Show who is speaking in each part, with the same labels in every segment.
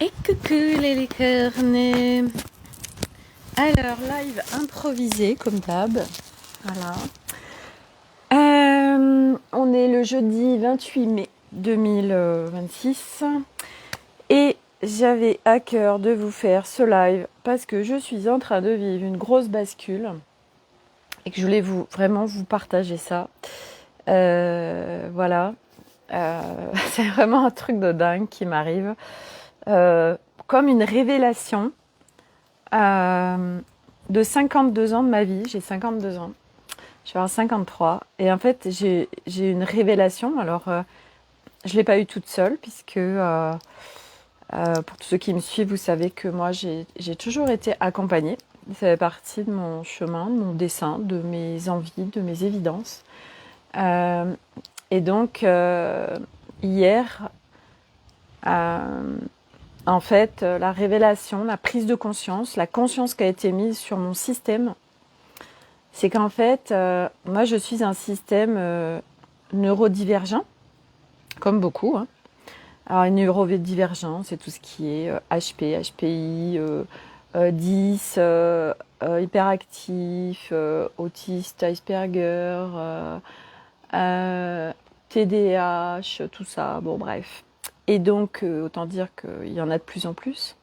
Speaker 1: Et coucou les licornes. Alors, live improvisé comme d'hab. Voilà. On est le jeudi 28 mai 2026. Et j'avais à cœur de vous faire ce live parce que je suis en train de vivre une grosse bascule. Et que je voulais vraiment vous partager ça. Voilà. C'est vraiment un truc de dingue qui m'arrive. Comme une révélation de 52 ans de ma vie. J'ai 52 ans. Je vais avoir 53. Et en fait, j'ai une révélation. Alors, je ne l'ai pas eue toute seule, puisque pour tous ceux qui me suivent, vous savez que moi, j'ai toujours été accompagnée. Ça fait partie de mon chemin, de mon dessin, de mes envies, de mes évidences. Et donc, hier, en fait, la révélation, la prise de conscience, la conscience qui a été mise sur mon système, c'est qu'en fait, moi, je suis un système neurodivergent, comme beaucoup. Hein. Alors, les neurodivergents, c'est tout ce qui est HP, HPI, 10, hyperactif, autiste, Asperger, TDAH, tout ça, bon bref. Et donc, autant dire qu'il y en a de plus en plus.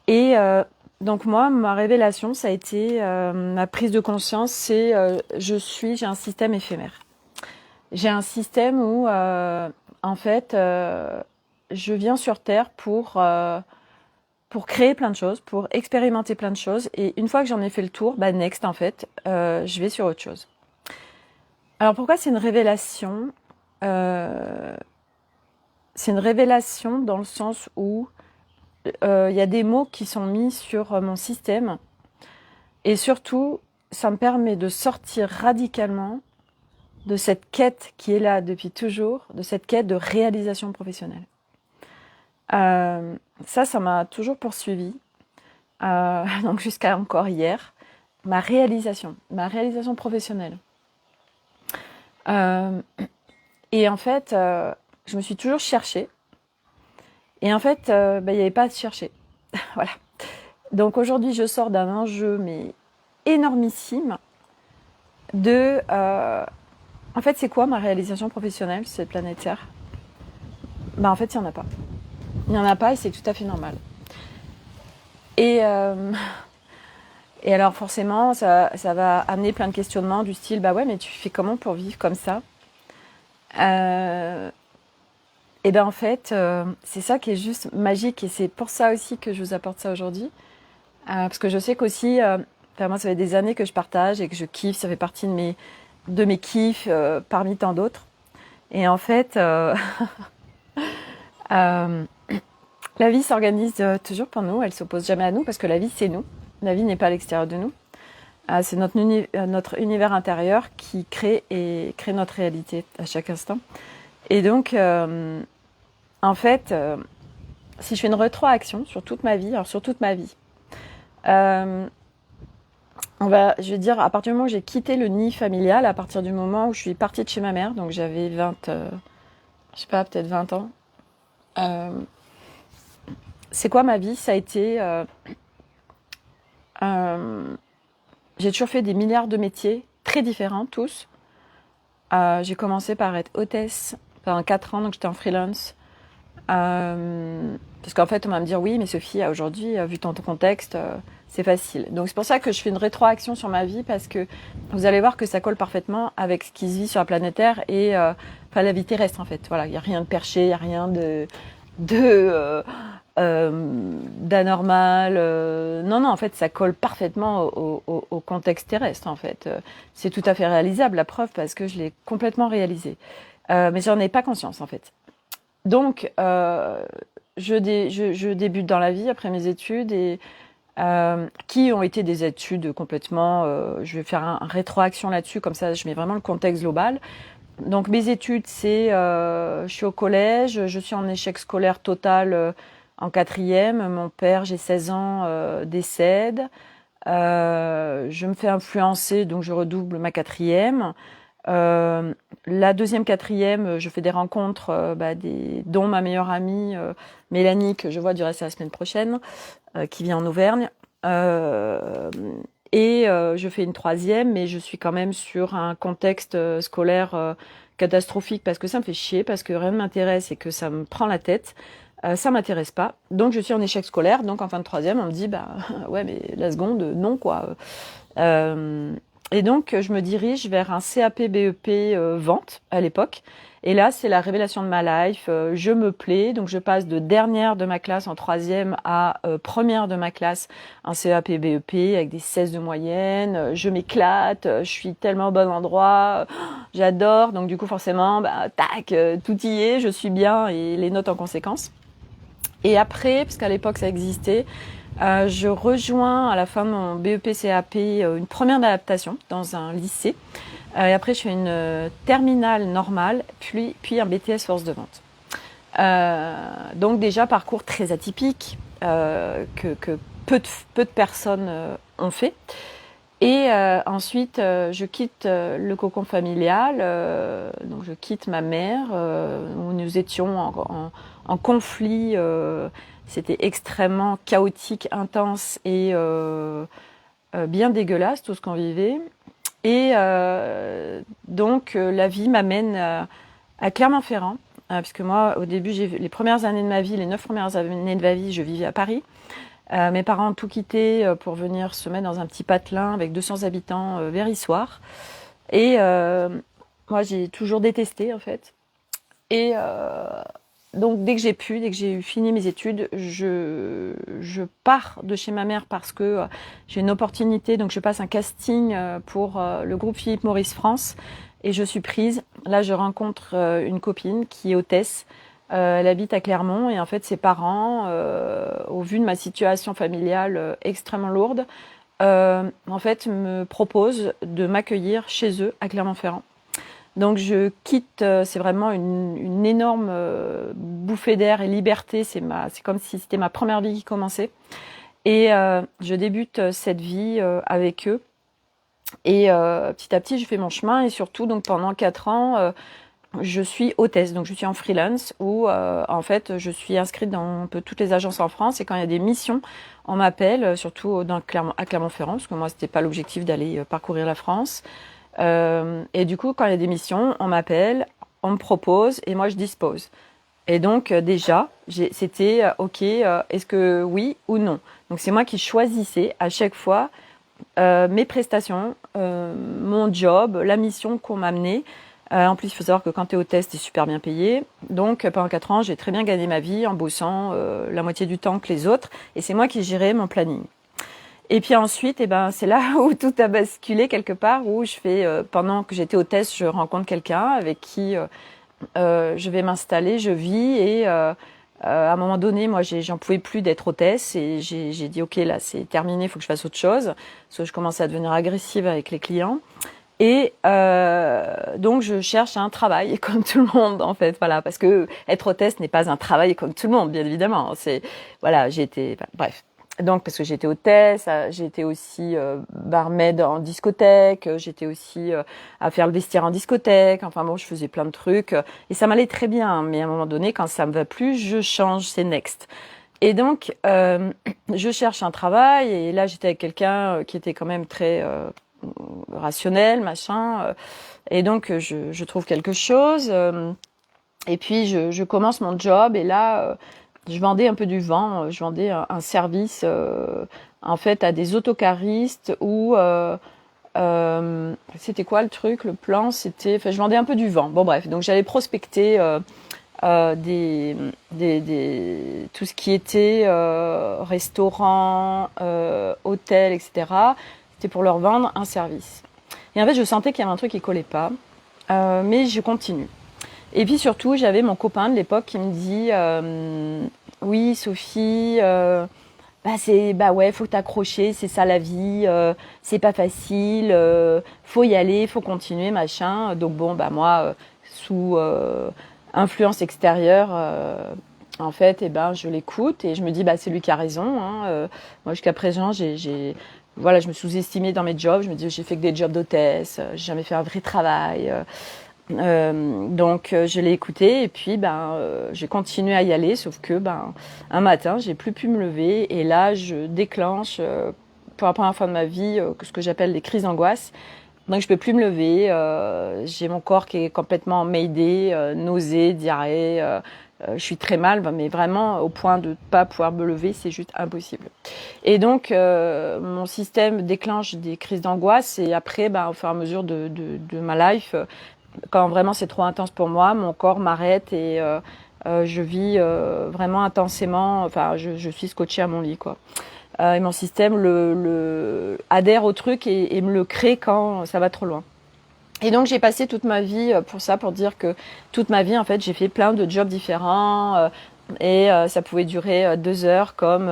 Speaker 1: Et donc moi, ma révélation, ça a été ma prise de conscience, c'est j'ai un système éphémère. J'ai un système où, en fait, je viens sur Terre pour créer plein de choses, pour expérimenter plein de choses. Et une fois que j'en ai fait le tour, next, en fait, je vais sur autre chose. Alors pourquoi c'est une révélation C'est une révélation dans le sens où y a des mots qui sont mis sur mon système. Et surtout, ça me permet de sortir radicalement de cette quête qui est là depuis toujours, de cette quête de réalisation professionnelle. Ça m'a toujours poursuivi, donc jusqu'à encore hier, ma réalisation professionnelle. Et en fait, je me suis toujours cherchée. Et en fait, il n'y avait pas à se chercher. Voilà. Donc aujourd'hui, je sors d'un enjeu, mais énormissime, de... en fait, c'est quoi ma réalisation professionnelle sur cette planète Terre ? En fait, il n'y en a pas. Il n'y en a pas et c'est tout à fait normal. Et alors forcément, ça va amener plein de questionnements du style, ouais, mais tu fais comment pour vivre comme ça ? Et en fait, c'est ça qui est juste magique et c'est pour ça aussi que je vous apporte ça aujourd'hui. Parce que je sais qu'aussi, moi ça fait des années que je partage et que je kiffe, ça fait partie de mes kiffs parmi tant d'autres. Et en fait, la vie s'organise toujours pour nous, elle ne s'oppose jamais à nous parce que la vie c'est nous. La vie n'est pas à l'extérieur de nous. C'est notre univers intérieur qui crée notre réalité à chaque instant. Et donc, en fait, si je fais une rétroaction sur toute ma vie, je vais dire, à partir du moment où j'ai quitté le nid familial, à partir du moment où je suis partie de chez ma mère, donc j'avais peut-être 20 ans. C'est quoi ma vie ? Ça a été... j'ai toujours fait des milliards de métiers, très différents, tous. J'ai commencé par être hôtesse pendant 4 ans, donc j'étais en freelance. Parce qu'en fait, on va me dire, oui, mais Sophie, aujourd'hui, vu ton contexte, c'est facile. Donc c'est pour ça que je fais une rétroaction sur ma vie, parce que vous allez voir que ça colle parfaitement avec ce qui se vit sur la planète Terre et la vie terrestre, en fait. Voilà, il n'y a rien de perché, il n'y a rien d'anormal. Non, en fait, ça colle parfaitement au contexte terrestre, en fait. C'est tout à fait réalisable, la preuve, parce que je l'ai complètement réalisé. Mais j'en ai pas conscience, en fait. Donc, je débute dans la vie après mes études et qui ont été des études complètement... je vais faire un rétroaction là-dessus, comme ça je mets vraiment le contexte global. Donc mes études, c'est... je suis au collège, je suis en échec scolaire total en 4e. Mon père, j'ai 16 ans, décède. Je me fais influencer, donc je redouble ma 4e. La deuxième, quatrième, je fais des rencontres, dont ma meilleure amie Mélanie, que je vois du reste la semaine prochaine, qui vient en Auvergne. Je fais une troisième, mais je suis quand même sur un contexte scolaire catastrophique parce que ça me fait chier, parce que rien ne m'intéresse et que ça me prend la tête. Ça m'intéresse pas. Donc je suis en échec scolaire. Donc en fin de troisième, on me dit ouais, mais la seconde, non quoi. Et donc je me dirige vers un CAP BEP vente à l'époque. Et là, c'est la révélation de ma life. Je me plais, donc je passe de dernière de ma classe en troisième à première de ma classe en CAP BEP avec des 16 de moyenne. Je m'éclate, je suis tellement au bon endroit, j'adore. Donc du coup, forcément, tac, tout y est, je suis bien et les notes en conséquence. Et après, parce qu'à l'époque ça existait, je rejoins à la fin de mon BEP CAP une première d'adaptation dans un lycée. Et après, je fais une terminale normale, puis un BTS force de vente. Donc déjà, parcours très atypique que peu de personnes ont fait. Et ensuite, je quitte le cocon familial, donc je quitte ma mère, où nous étions en conflit. C'était extrêmement chaotique, intense et bien dégueulasse tout ce qu'on vivait. Et donc la vie m'amène à Clermont-Ferrand, puisque moi au début, les premières années de ma vie, les 9 premières années de ma vie, je vivais à Paris. Mes parents ont tout quitté pour venir se mettre dans un petit patelin avec 200 habitants vers Issoire. Et moi, j'ai toujours détesté, en fait. Et donc, dès que j'ai eu fini mes études, je pars de chez ma mère parce que j'ai une opportunité. Donc, je passe un casting pour le groupe Philippe Maurice France. Et je suis prise. Là, je rencontre une copine qui est hôtesse. Elle habite à Clermont et en fait ses parents, au vu de ma situation familiale extrêmement lourde, en fait me proposent de m'accueillir chez eux à Clermont-Ferrand. Donc je quitte, c'est vraiment une énorme bouffée d'air et liberté. C'est comme si c'était ma première vie qui commençait. Et je débute cette vie avec eux. Et petit à petit, je fais mon chemin et surtout donc pendant 4 ans. Je suis hôtesse, donc je suis en freelance où en fait je suis inscrite dans un peu toutes les agences en France et quand il y a des missions, on m'appelle, surtout à Clermont-Ferrand, parce que moi c'était pas l'objectif d'aller parcourir la France. Et du coup, quand il y a des missions, on m'appelle, on me propose et moi je dispose. Et donc déjà, c'était ok, est-ce que oui ou non. Donc c'est moi qui choisissais à chaque fois mes prestations, mon job, la mission qu'on m'amenait. En plus, il faut savoir que quand tu es hôtesse, tu es super bien payé. Donc, pendant 4 ans, j'ai très bien gagné ma vie en bossant la moitié du temps que les autres. Et c'est moi qui gérais mon planning. Et puis ensuite, c'est là où tout a basculé quelque part, où je fais, pendant que j'étais hôtesse, je rencontre quelqu'un avec qui je vais m'installer, je vis. Et à un moment donné, moi, j'en pouvais plus d'être hôtesse. Et j'ai dit, ok, là, c'est terminé, il faut que je fasse autre chose. Parce que je commençais à devenir agressive avec les clients. Et donc je cherche un travail comme tout le monde en fait, voilà, parce que être hôtesse n'est pas un travail comme tout le monde, bien évidemment. C'est voilà, bref. Donc parce que j'étais hôtesse, j'étais aussi barmaid en discothèque, j'étais aussi à faire le vestiaire en discothèque. Enfin bon, je faisais plein de trucs et ça m'allait très bien. Mais à un moment donné, quand ça me va plus, je change, c'est next. Et donc je cherche un travail et là j'étais avec quelqu'un qui était quand même très rationnel, machin. Et donc, je trouve quelque chose. Et puis, je commence mon job. Et là, je vendais un peu du vent. Je vendais un service, en fait, à des autocaristes où... c'était quoi le truc, le plan? Enfin, je vendais un peu du vent. Bon, bref. Donc, j'allais prospecter tout ce qui était restaurant, hôtel, etc. C'était pour leur vendre un service. Et en fait, je sentais qu'il y avait un truc qui collait pas, mais je continue. Et puis surtout, j'avais mon copain de l'époque qui me dit oui, Sophie, ouais, faut t'accrocher, c'est ça la vie, c'est pas facile, faut y aller, faut continuer, machin. Donc bon, moi, sous influence extérieure, en fait, je l'écoute et je me dis c'est lui qui a raison. Hein. Moi, jusqu'à présent, j'ai voilà, je me sous-estimais dans mes jobs. Je me disais, j'ai fait que des jobs d'hôtesse, j'ai jamais fait un vrai travail. Donc je l'ai écouté et puis j'ai continué à y aller, sauf que un matin j'ai plus pu me lever et là je déclenche pour la première fois de ma vie ce que j'appelle les crises d'angoisse. Donc je peux plus me lever, j'ai mon corps qui est complètement mayday, nausée, diarrhée, je suis très mal, mais vraiment au point de pas pouvoir me lever, c'est juste impossible. Et donc mon système déclenche des crises d'angoisse et après, au fur et à mesure de ma life, quand vraiment c'est trop intense pour moi, mon corps m'arrête et je vis vraiment intensément. Enfin, je suis scotchée à mon lit, quoi. Et mon système adhère au truc et me le crée quand ça va trop loin. Et donc j'ai passé toute ma vie pour ça, pour dire que toute ma vie en fait j'ai fait plein de jobs différents et ça pouvait durer 2 heures comme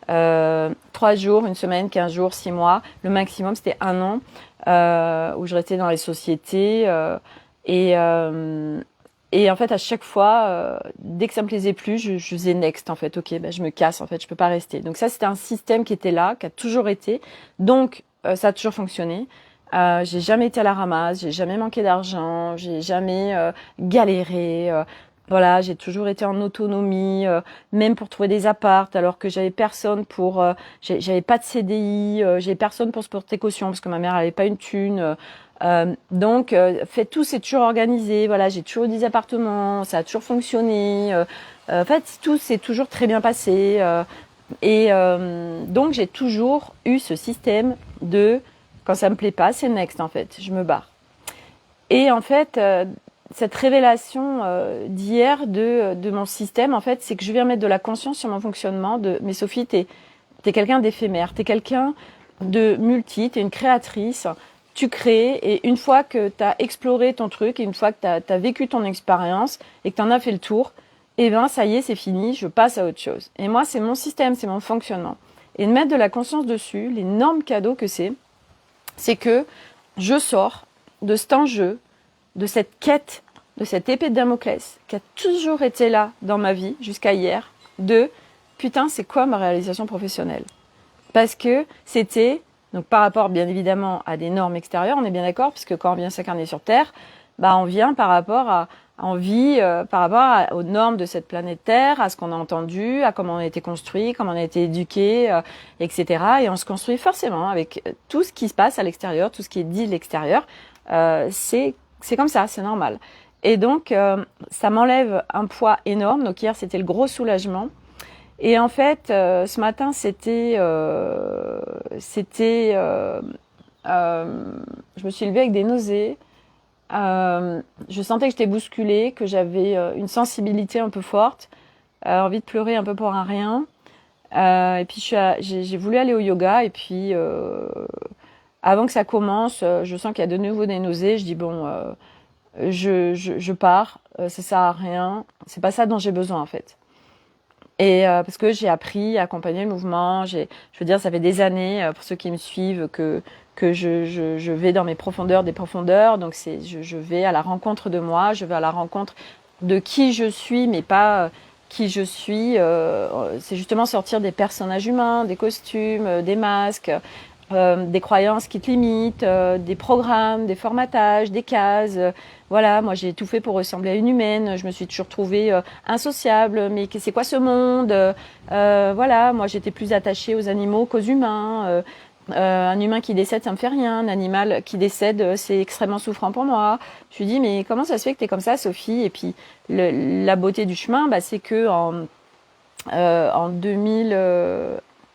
Speaker 1: 3 jours, une semaine, 15 jours, 6 mois. Le maximum c'était 1 an où je restais dans les sociétés et euh, et en fait à chaque fois dès que ça me plaisait plus, je faisais next en fait. Ok, je me casse en fait, je peux pas rester. Donc ça c'était un système qui était là, qui a toujours été. Donc ça a toujours fonctionné. J'ai jamais été à la ramasse, j'ai jamais manqué d'argent, j'ai jamais galéré. Voilà, j'ai toujours été en autonomie, même pour trouver des appartes, alors que j'avais personne pour, j'avais pas de CDI, j'avais personne pour se porter caution parce que ma mère avait pas une thune. Donc, fait tout, c'est toujours organisé. Voilà, j'ai toujours eu des appartements, ça a toujours fonctionné. En fait, tout s'est toujours très bien passé. Donc, j'ai toujours eu ce système de quand ça me plaît pas, c'est next en fait, je me barre. Et en fait, cette révélation d'hier de mon système, en fait, c'est que je viens mettre de la conscience sur mon fonctionnement. Mais Sophie, t'es quelqu'un d'éphémère, t'es quelqu'un de t'es une créatrice. Tu crées et une fois que t'as exploré ton truc, et une fois que t'as vécu ton expérience et que t'en as fait le tour, eh ben ça y est, c'est fini, je passe à autre chose. Et moi, c'est mon système, c'est mon fonctionnement. Et de mettre de la conscience dessus, l'énorme cadeau que c'est que je sors de cet enjeu, de cette quête, de cette épée de Damoclès qui a toujours été là dans ma vie jusqu'à hier, de putain, c'est quoi ma réalisation professionnelle? Parce que c'était, donc par rapport bien évidemment à des normes extérieures, on est bien d'accord, puisque quand on vient s'incarner sur Terre, on vient par rapport aux normes de cette planète Terre, à ce qu'on a entendu, à comment on a été construit, comment on a été éduqué, etc. Et on se construit forcément avec tout ce qui se passe à l'extérieur, tout ce qui est dit de l'extérieur. C'est comme ça, c'est normal. Et donc, ça m'enlève un poids énorme. Donc hier, c'était le gros soulagement. Et en fait, ce matin, je me suis levée avec des nausées. Je sentais que j'étais bousculée, que j'avais une sensibilité un peu forte, envie de pleurer un peu pour un rien. Et puis j'ai voulu aller au yoga et puis avant que ça commence, je sens qu'il y a de nouveau des nausées. Je dis bon, je pars, ça sert à rien. C'est pas ça dont j'ai besoin en fait. Et parce que j'ai appris à accompagner le mouvement, je veux dire, ça fait des années pour ceux qui me suivent que je vais dans mes profondeurs des profondeurs. Donc je vais à la rencontre de moi, je vais à la rencontre de qui je suis, mais pas qui je suis. C'est justement sortir des personnages humains, des costumes, des masques, des croyances qui te limitent, des programmes, des formatages, des cases. Voilà, moi j'ai tout fait pour ressembler à une humaine. Je me suis toujours trouvée insociable. Mais c'est quoi ce monde? Voilà, moi j'étais plus attachée aux animaux qu'aux humains. Un humain qui décède, ça me fait rien. Un animal qui décède, c'est extrêmement souffrant pour moi. Je lui dis, mais comment ça se fait que t'es comme ça, Sophie? Et puis la beauté du chemin, c'est que en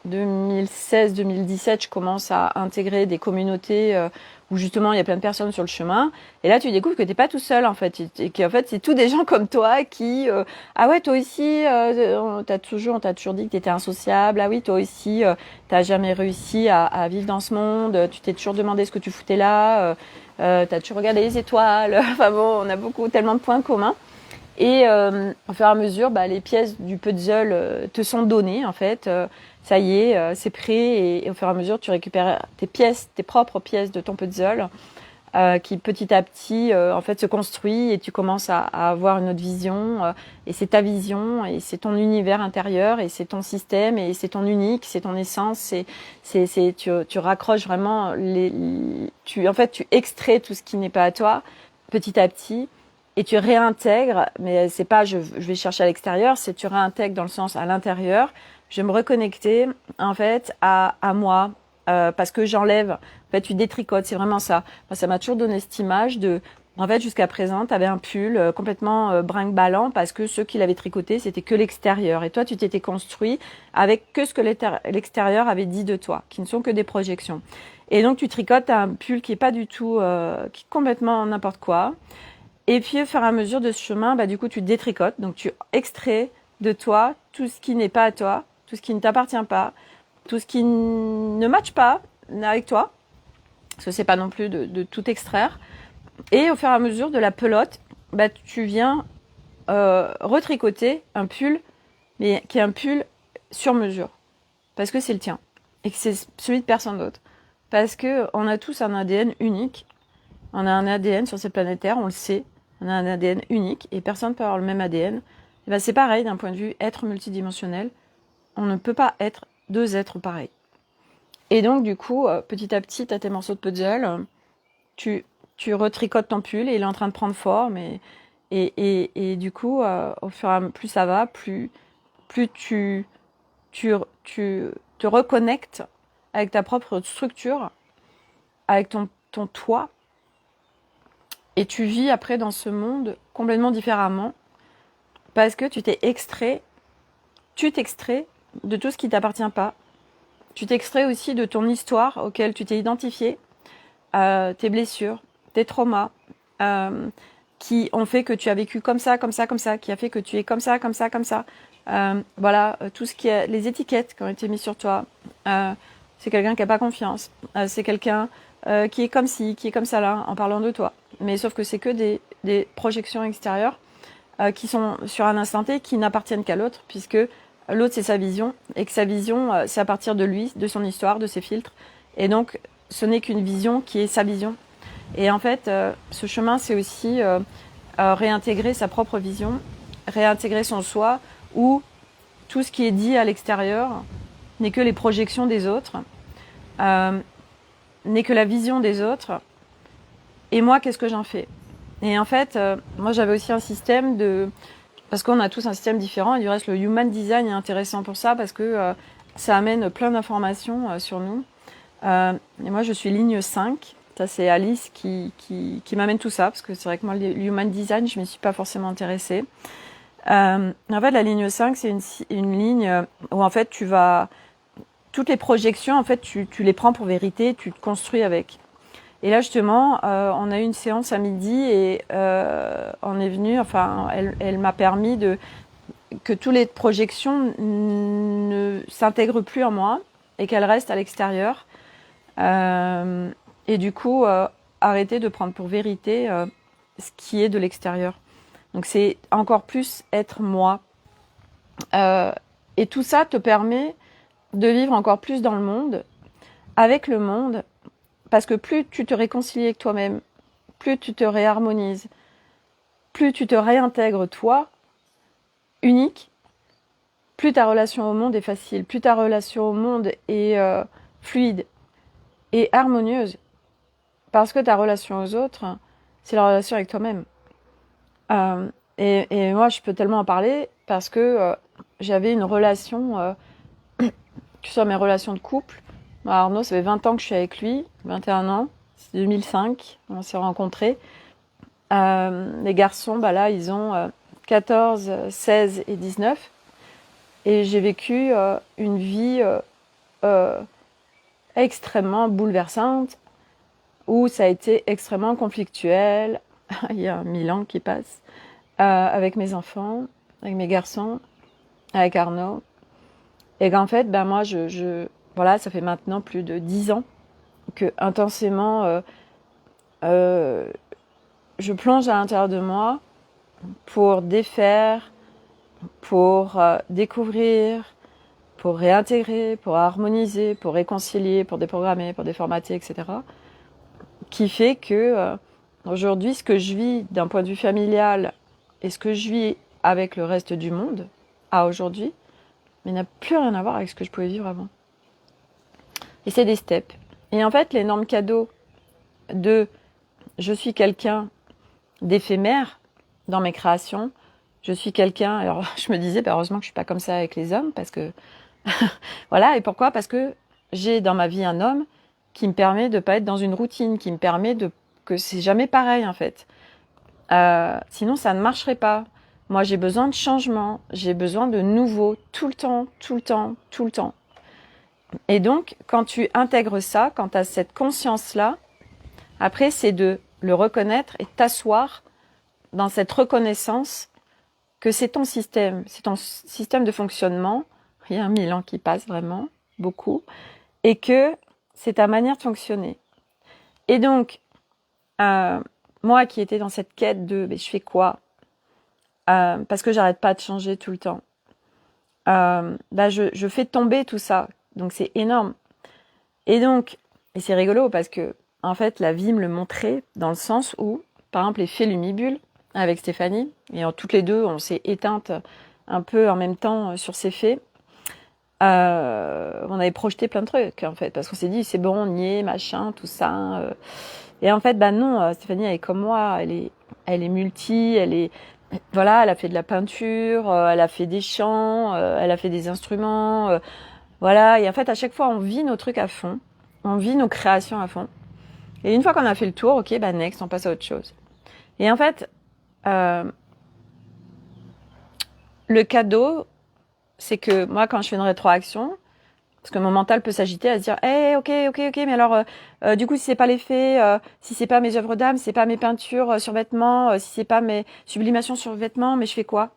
Speaker 1: 2016-2017, je commence à intégrer des communautés où justement il y a plein de personnes sur le chemin. Et là, tu découvres que t'es pas tout seul en fait, et qu'en fait c'est tous des gens comme toi qui ah ouais, toi aussi, on t'a toujours dit que t'étais insociable. Ah oui, toi aussi, t'as jamais réussi à vivre dans ce monde. Tu t'es toujours demandé ce que tu foutais là. T'as toujours regardé les étoiles. Enfin bon, on a tellement de points communs. Et au fur et à mesure, les pièces du puzzle te sont données en fait. Ça y est, c'est prêt et au fur et à mesure, tu récupères tes propres pièces de ton puzzle. qui petit à petit en fait se construit et tu commences à avoir une autre vision et c'est ta vision et c'est ton univers intérieur et c'est ton système et c'est ton unique, c'est ton essence, tu raccroches vraiment en fait tu extrais tout ce qui n'est pas à toi petit à petit et tu réintègres, mais c'est pas je vais chercher à l'extérieur, c'est tu réintègres dans le sens à l'intérieur. Je vais me reconnecter en fait à moi parce que j'enlève. En fait, tu détricotes, c'est vraiment ça. Moi, ça m'a toujours donné cette image de. En fait, jusqu'à présent, tu avais un pull complètement brinque-ballant parce que ce qu'il avait tricoté, c'était que l'extérieur. Et toi, tu t'étais construit avec que ce que l'extérieur avait dit de toi, qui ne sont que des projections. Et donc, tu tricotes un pull qui est pas du tout, qui est complètement n'importe quoi. Et puis, au fur et à mesure de ce chemin, bah, du coup, tu détricotes. Donc, tu extrais de toi tout ce qui n'est pas à toi, tout ce qui ne t'appartient pas, tout ce qui ne matche pas avec toi. Parce que c'est pas non plus de tout extraire. Et au fur et à mesure de la pelote, bah, tu viens retricoter un pull, mais qui est un pull sur mesure. Parce que c'est le tien. Et que c'est celui de personne d'autre. Parce que on a tous un ADN unique. On a un ADN sur cette planète Terre, on le sait. On a un ADN unique et personne ne peut avoir le même ADN. Et ben c'est pareil d'un point de vue être multidimensionnel. On ne peut pas être deux êtres pareils. Et donc, du coup, petit à petit, tu as tes morceaux de puzzle, tu retricotes ton pull et il est en train de prendre forme. Et du coup, au fur et à mesure, plus ça va, plus tu te reconnectes avec ta propre structure, avec ton toi, et tu vis après dans ce monde complètement différemment parce que tu t'extrais de tout ce qui t'appartient pas. Tu t'extrais aussi de ton histoire auquel tu t'es identifié, tes blessures, tes traumas, qui ont fait que tu as vécu comme ça, comme ça, comme ça, qui a fait que tu es comme ça, comme ça, comme ça. Voilà, tout ce qui est les étiquettes qui ont été mises sur toi. C'est quelqu'un qui n'a pas confiance. C'est quelqu'un qui est comme ci, qui est comme ça là, en parlant de toi. Mais sauf que c'est que des projections extérieures qui sont sur un instant T, qui n'appartiennent qu'à l'autre, puisque l'autre, c'est sa vision, et que sa vision, c'est à partir de lui, de son histoire, de ses filtres. Et donc, ce n'est qu'une vision qui est sa vision. Et en fait, ce chemin, c'est aussi réintégrer sa propre vision, réintégrer son soi, où tout ce qui est dit à l'extérieur n'est que les projections des autres, n'est que la vision des autres. Et moi, qu'est-ce que j'en fais? Et en fait, moi, j'avais aussi un système de... Parce qu'on a tous un système différent, et du reste, le Human Design est intéressant pour ça, parce que ça amène plein d'informations sur nous. Et moi, je suis ligne 5. Ça, c'est Alice qui m'amène tout ça, parce que c'est vrai que moi, le Human Design, je ne m'y suis pas forcément intéressée. En fait, la ligne 5, c'est une ligne où, en fait, toutes les projections, en fait, tu les prends pour vérité, tu te construis avec. Et là, justement, on a eu une séance à midi et on est venu, enfin, elle m'a permis que toutes les projections ne s'intègrent plus en moi et qu'elles restent à l'extérieur. Et du coup, arrêter de prendre pour vérité ce qui est de l'extérieur. Donc, c'est encore plus être moi. Et tout ça te permet de vivre encore plus dans le monde, avec le monde, parce que plus tu te réconcilies avec toi-même, plus tu te réharmonises, plus tu te réintègres toi, unique, plus ta relation au monde est facile, plus ta relation au monde est fluide et harmonieuse. Parce que ta relation aux autres, c'est la relation avec toi-même. Et moi, je peux tellement en parler parce que j'avais une relation, que ce soit mes relations de couple. Arnaud, ça fait 20 ans que je suis avec lui, 21 ans, c'est 2005, on s'est rencontrés. Les garçons, bah là, ils ont 14, 16 et 19. Et j'ai vécu une vie extrêmement bouleversante, où ça a été extrêmement conflictuel. Il y a 1000 ans qui passent, avec mes enfants, avec mes garçons, avec Arnaud. Et qu'en fait, ben moi, voilà, ça fait maintenant plus de 10 ans que intensément, je plonge à l'intérieur de moi pour défaire, pour découvrir, pour réintégrer, pour harmoniser, pour réconcilier, pour déprogrammer, pour déformater, etc. qui fait que aujourd'hui, ce que je vis d'un point de vue familial et ce que je vis avec le reste du monde, à aujourd'hui, mais n'a plus rien à voir avec ce que je pouvais vivre avant. Et c'est des steps. Et en fait, l'énorme cadeau de je suis quelqu'un d'éphémère dans mes créations, je suis quelqu'un, alors je me disais, bah, heureusement que je suis pas comme ça avec les hommes, parce que, voilà, et pourquoi? Parce que j'ai dans ma vie un homme qui me permet de pas être dans une routine, qui me permet que c'est jamais pareil, en fait. Sinon, ça ne marcherait pas. Moi, j'ai besoin de changement, j'ai besoin de nouveau, tout le temps, tout le temps, tout le temps. Et donc, quand tu intègres ça, quand tu as cette conscience-là, après, c'est de le reconnaître et t'asseoir dans cette reconnaissance que c'est ton système de fonctionnement. Il y a 1000 ans qui passent vraiment, beaucoup, et que c'est ta manière de fonctionner. Et donc, moi qui étais dans cette quête de je fais quoi parce que j'arrête pas de changer tout le temps, je fais tomber tout ça. Donc c'est énorme. Et donc, et c'est rigolo parce que en fait la vie me le montrait dans le sens où, par exemple, les fées Lumibule avec Stéphanie, et toutes les deux on s'est éteintes un peu en même temps sur ces fées. On avait projeté plein de trucs en fait, parce qu'on s'est dit c'est bon, on y est, machin, tout ça. Et en fait, non, Stéphanie elle est comme moi, elle est multi, voilà, elle a fait de la peinture, elle a fait des chants, elle a fait des instruments, voilà. Et en fait, à chaque fois, on vit nos trucs à fond, on vit nos créations à fond. Et une fois qu'on a fait le tour, ok, next, on passe à autre chose. Et en fait, le cadeau, c'est que moi, quand je fais une rétroaction, parce que mon mental peut s'agiter à se dire, ok, mais alors, du coup, si c'est pas les fées, si c'est pas mes œuvres d'âme, si c'est pas mes peintures sur vêtements, si c'est pas mes sublimations sur vêtements, mais je fais quoi?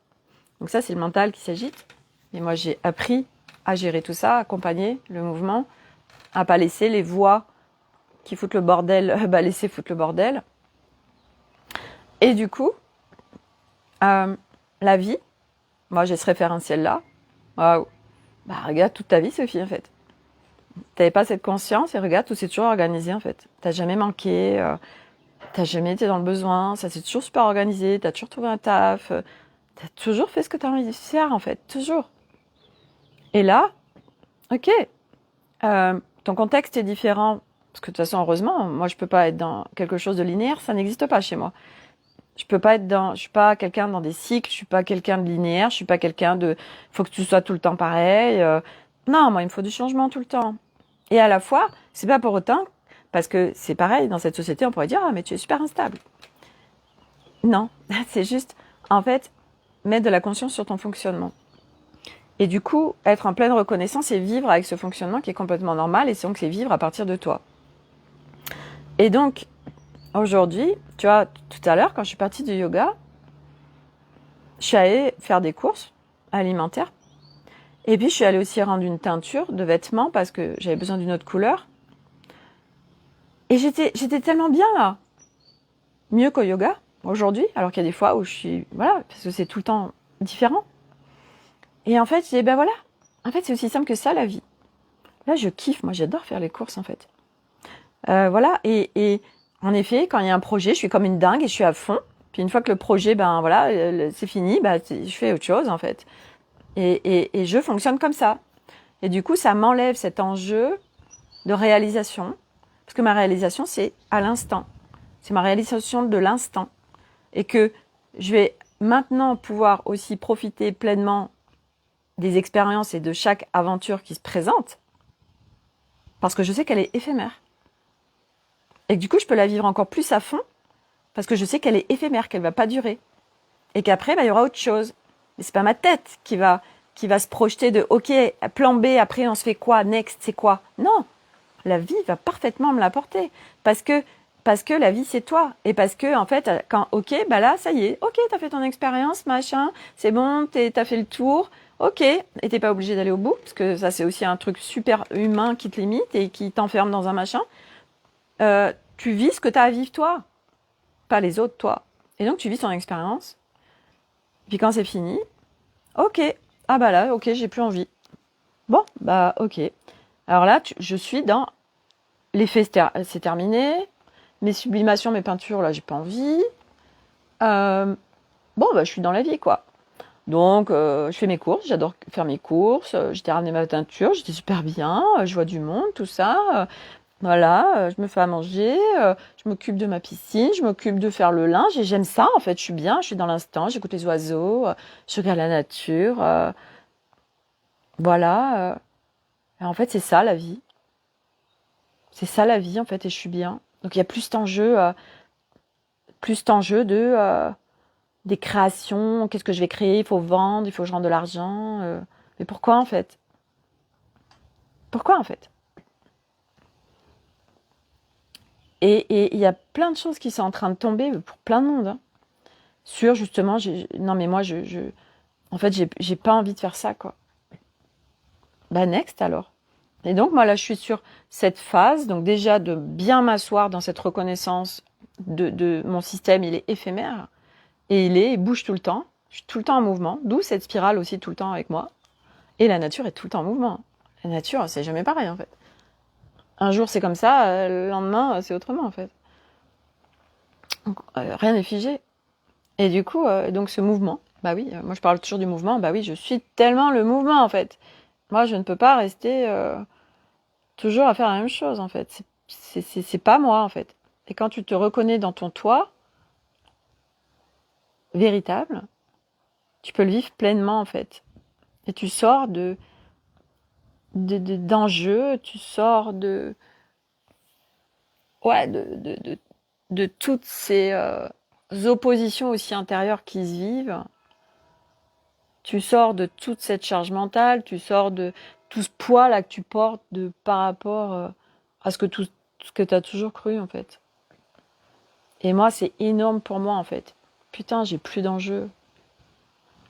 Speaker 1: Donc ça, c'est le mental qui s'agite. Et moi, j'ai appris à gérer tout ça, à accompagner le mouvement, à pas laisser les voix qui foutent le bordel, laisser foutre le bordel. Et du coup, la vie, moi, j'ai ce référentiel-là. Waouh. Regarde toute ta vie, Sophie, en fait. T'avais pas cette conscience et regarde, tout s'est toujours organisé, en fait. T'as jamais manqué, t'as jamais été dans le besoin, ça s'est toujours super organisé, t'as toujours trouvé un taf, t'as toujours fait ce que t'as envie de faire, en fait. Toujours. Et là, ok, ton contexte est différent, parce que de toute façon, heureusement, moi, je peux pas être dans quelque chose de linéaire, ça n'existe pas chez moi. Je suis pas quelqu'un dans des cycles, je suis pas quelqu'un de linéaire, je suis pas quelqu'un faut que tu sois tout le temps pareil. Non, moi, il me faut du changement tout le temps. Et à la fois, c'est pas pour autant, parce que c'est pareil, dans cette société, on pourrait dire, mais tu es super instable. Non, c'est juste, en fait, mettre de la conscience sur ton fonctionnement. Et du coup, être en pleine reconnaissance et vivre avec ce fonctionnement qui est complètement normal, et donc c'est vivre à partir de toi. Et donc, aujourd'hui, tu vois, tout à l'heure, quand je suis partie du yoga, je suis allée faire des courses alimentaires. Et puis, je suis allée aussi rendre une teinture de vêtements parce que j'avais besoin d'une autre couleur. Et j'étais tellement bien là. Mieux qu'au yoga, aujourd'hui. Alors qu'il y a des fois où je suis, voilà, parce que c'est tout le temps différent. Et en fait, j'ai dit, voilà. En fait, c'est aussi simple que ça, la vie. Là, je kiffe. Moi, j'adore faire les courses, en fait. Voilà. Et en effet, quand il y a un projet, je suis comme une dingue et je suis à fond. Puis une fois que le projet, c'est fini, je fais autre chose, en fait. Et je fonctionne comme ça. Et du coup, ça m'enlève cet enjeu de réalisation. Parce que ma réalisation, c'est à l'instant. C'est ma réalisation de l'instant. Et que je vais maintenant pouvoir aussi profiter pleinement des expériences et de chaque aventure qui se présente. Parce que je sais qu'elle est éphémère. Et que du coup, je peux la vivre encore plus à fond. Parce que je sais qu'elle est éphémère, qu'elle va pas durer. Et qu'après, il y aura autre chose. Mais c'est pas ma tête qui va se projeter de ok, plan B, après on se fait quoi, next, c'est quoi? Non, la vie va parfaitement me l'apporter parce que la vie c'est toi et parce que en fait quand ok, là ça y est, ok, t'as fait ton expérience, machin, c'est bon, t'as fait le tour, ok, et t'es pas obligé d'aller au bout parce que ça c'est aussi un truc super humain qui te limite et qui t'enferme dans un machin. Tu vis ce que t'as à vivre toi, pas les autres, toi. Et donc tu vis ton expérience. Puis quand c'est fini, ok, là, ok, j'ai plus envie. Bon, ok. Alors là, je suis dans l'effet, c'est terminé, mes sublimations, mes peintures, là, j'ai pas envie. Euh, bon, bah, je suis dans la vie, quoi. Donc, je fais mes courses, j'adore faire mes courses. J'étais ramené ma teinture, j'étais super bien, je vois du monde, tout ça. Voilà, je me fais à manger, je m'occupe de ma piscine, je m'occupe de faire le linge et j'aime ça, en fait. Je suis bien, je suis dans l'instant, j'écoute les oiseaux, je regarde la nature. Voilà. Et en fait, c'est ça la vie. C'est ça la vie, en fait, et je suis bien. Donc, il y a plus cet enjeu de des créations, qu'est-ce que je vais créer, il faut vendre, il faut que je rende de l'argent. Mais pourquoi en fait? Pourquoi en fait? Et il y a plein de choses qui sont en train de tomber pour plein de monde. Hein. Sur justement, non mais moi en fait j'ai pas envie de faire ça quoi. Bah next alors. Et donc moi là je suis sur cette phase, donc déjà de bien m'asseoir dans cette reconnaissance de mon système, il est éphémère et il bouge tout le temps. Je suis tout le temps en mouvement, d'où cette spirale aussi tout le temps avec moi. Et la nature est tout le temps en mouvement. La nature, c'est jamais pareil en fait. Un jour c'est comme ça, le lendemain c'est autrement en fait. Donc, rien n'est figé. Et du coup, donc ce mouvement, bah oui, moi je parle toujours du mouvement, bah oui, je suis tellement le mouvement en fait. Moi je ne peux pas rester toujours à faire la même chose en fait. C'est pas moi en fait. Et quand tu te reconnais dans ton toi véritable, tu peux le vivre pleinement en fait. Et tu sors d'enjeux, tu sors ouais, de toutes ces oppositions aussi intérieures qui se vivent. Tu sors de toute cette charge mentale, tu sors de tout ce poids là que tu portes par rapport à tout ce que tu as toujours cru en fait. Et moi, c'est énorme pour moi en fait. Putain, j'ai plus d'enjeux.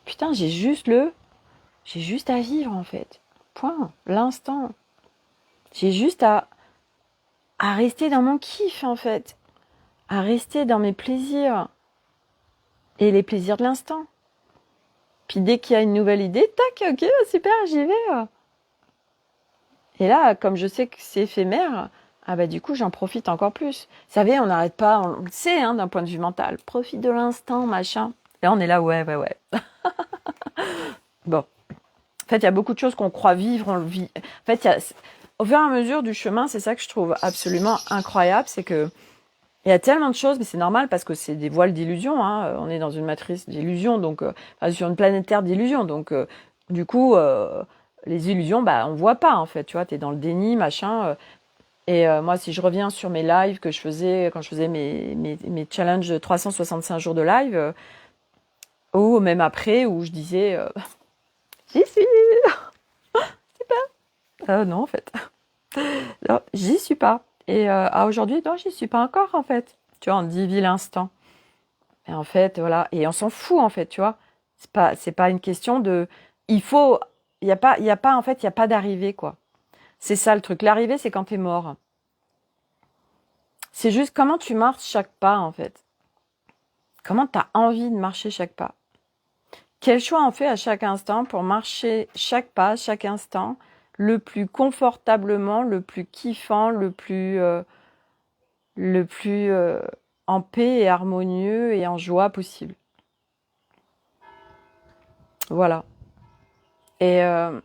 Speaker 1: Putain, j'ai juste à vivre en fait. Point. L'instant. J'ai juste à rester dans mon kiff en fait. À rester dans mes plaisirs. Et les plaisirs de l'instant. Puis dès qu'il y a une nouvelle idée, tac, ok, super, j'y vais. Et là, comme je sais que c'est éphémère, ah bah du coup j'en profite encore plus. Vous savez, on n'arrête pas, on le sait hein, d'un point de vue mental. Profite de l'instant, machin. Là on est là, ouais. Bon. En fait, il y a beaucoup de choses qu'on croit vivre, on le vit. En fait, au fur et à mesure du chemin, c'est ça que je trouve absolument incroyable, c'est que il y a tellement de choses, mais c'est normal parce que c'est des voiles d'illusion. Hein. On est dans une matrice d'illusion, donc sur une planète Terre d'illusion. Donc du coup, les illusions, bah on voit pas en fait. Tu vois, t'es dans le déni, machin. Et moi, si je reviens sur mes lives que je faisais quand je faisais mes challenges de 365 jours de live, ou même après, où je disais, j'y suis, non en fait, non, j'y suis pas. Et aujourd'hui, non, j'y suis pas encore en fait. Tu vois, on dit vie l'instant. Et en fait, voilà. Et on s'en fout, en fait, tu vois. C'est pas une question de, il faut, il y a pas, en fait, il y a pas d'arrivée, quoi. C'est ça le truc. L'arrivée, c'est quand t'es mort. C'est juste comment tu marches chaque pas, en fait. Comment t'as envie de marcher chaque pas. Quel choix on fait à chaque instant pour marcher chaque pas, chaque instant, le plus confortablement, le plus kiffant, le plus en paix et harmonieux et en joie possible. Voilà. Et, euh,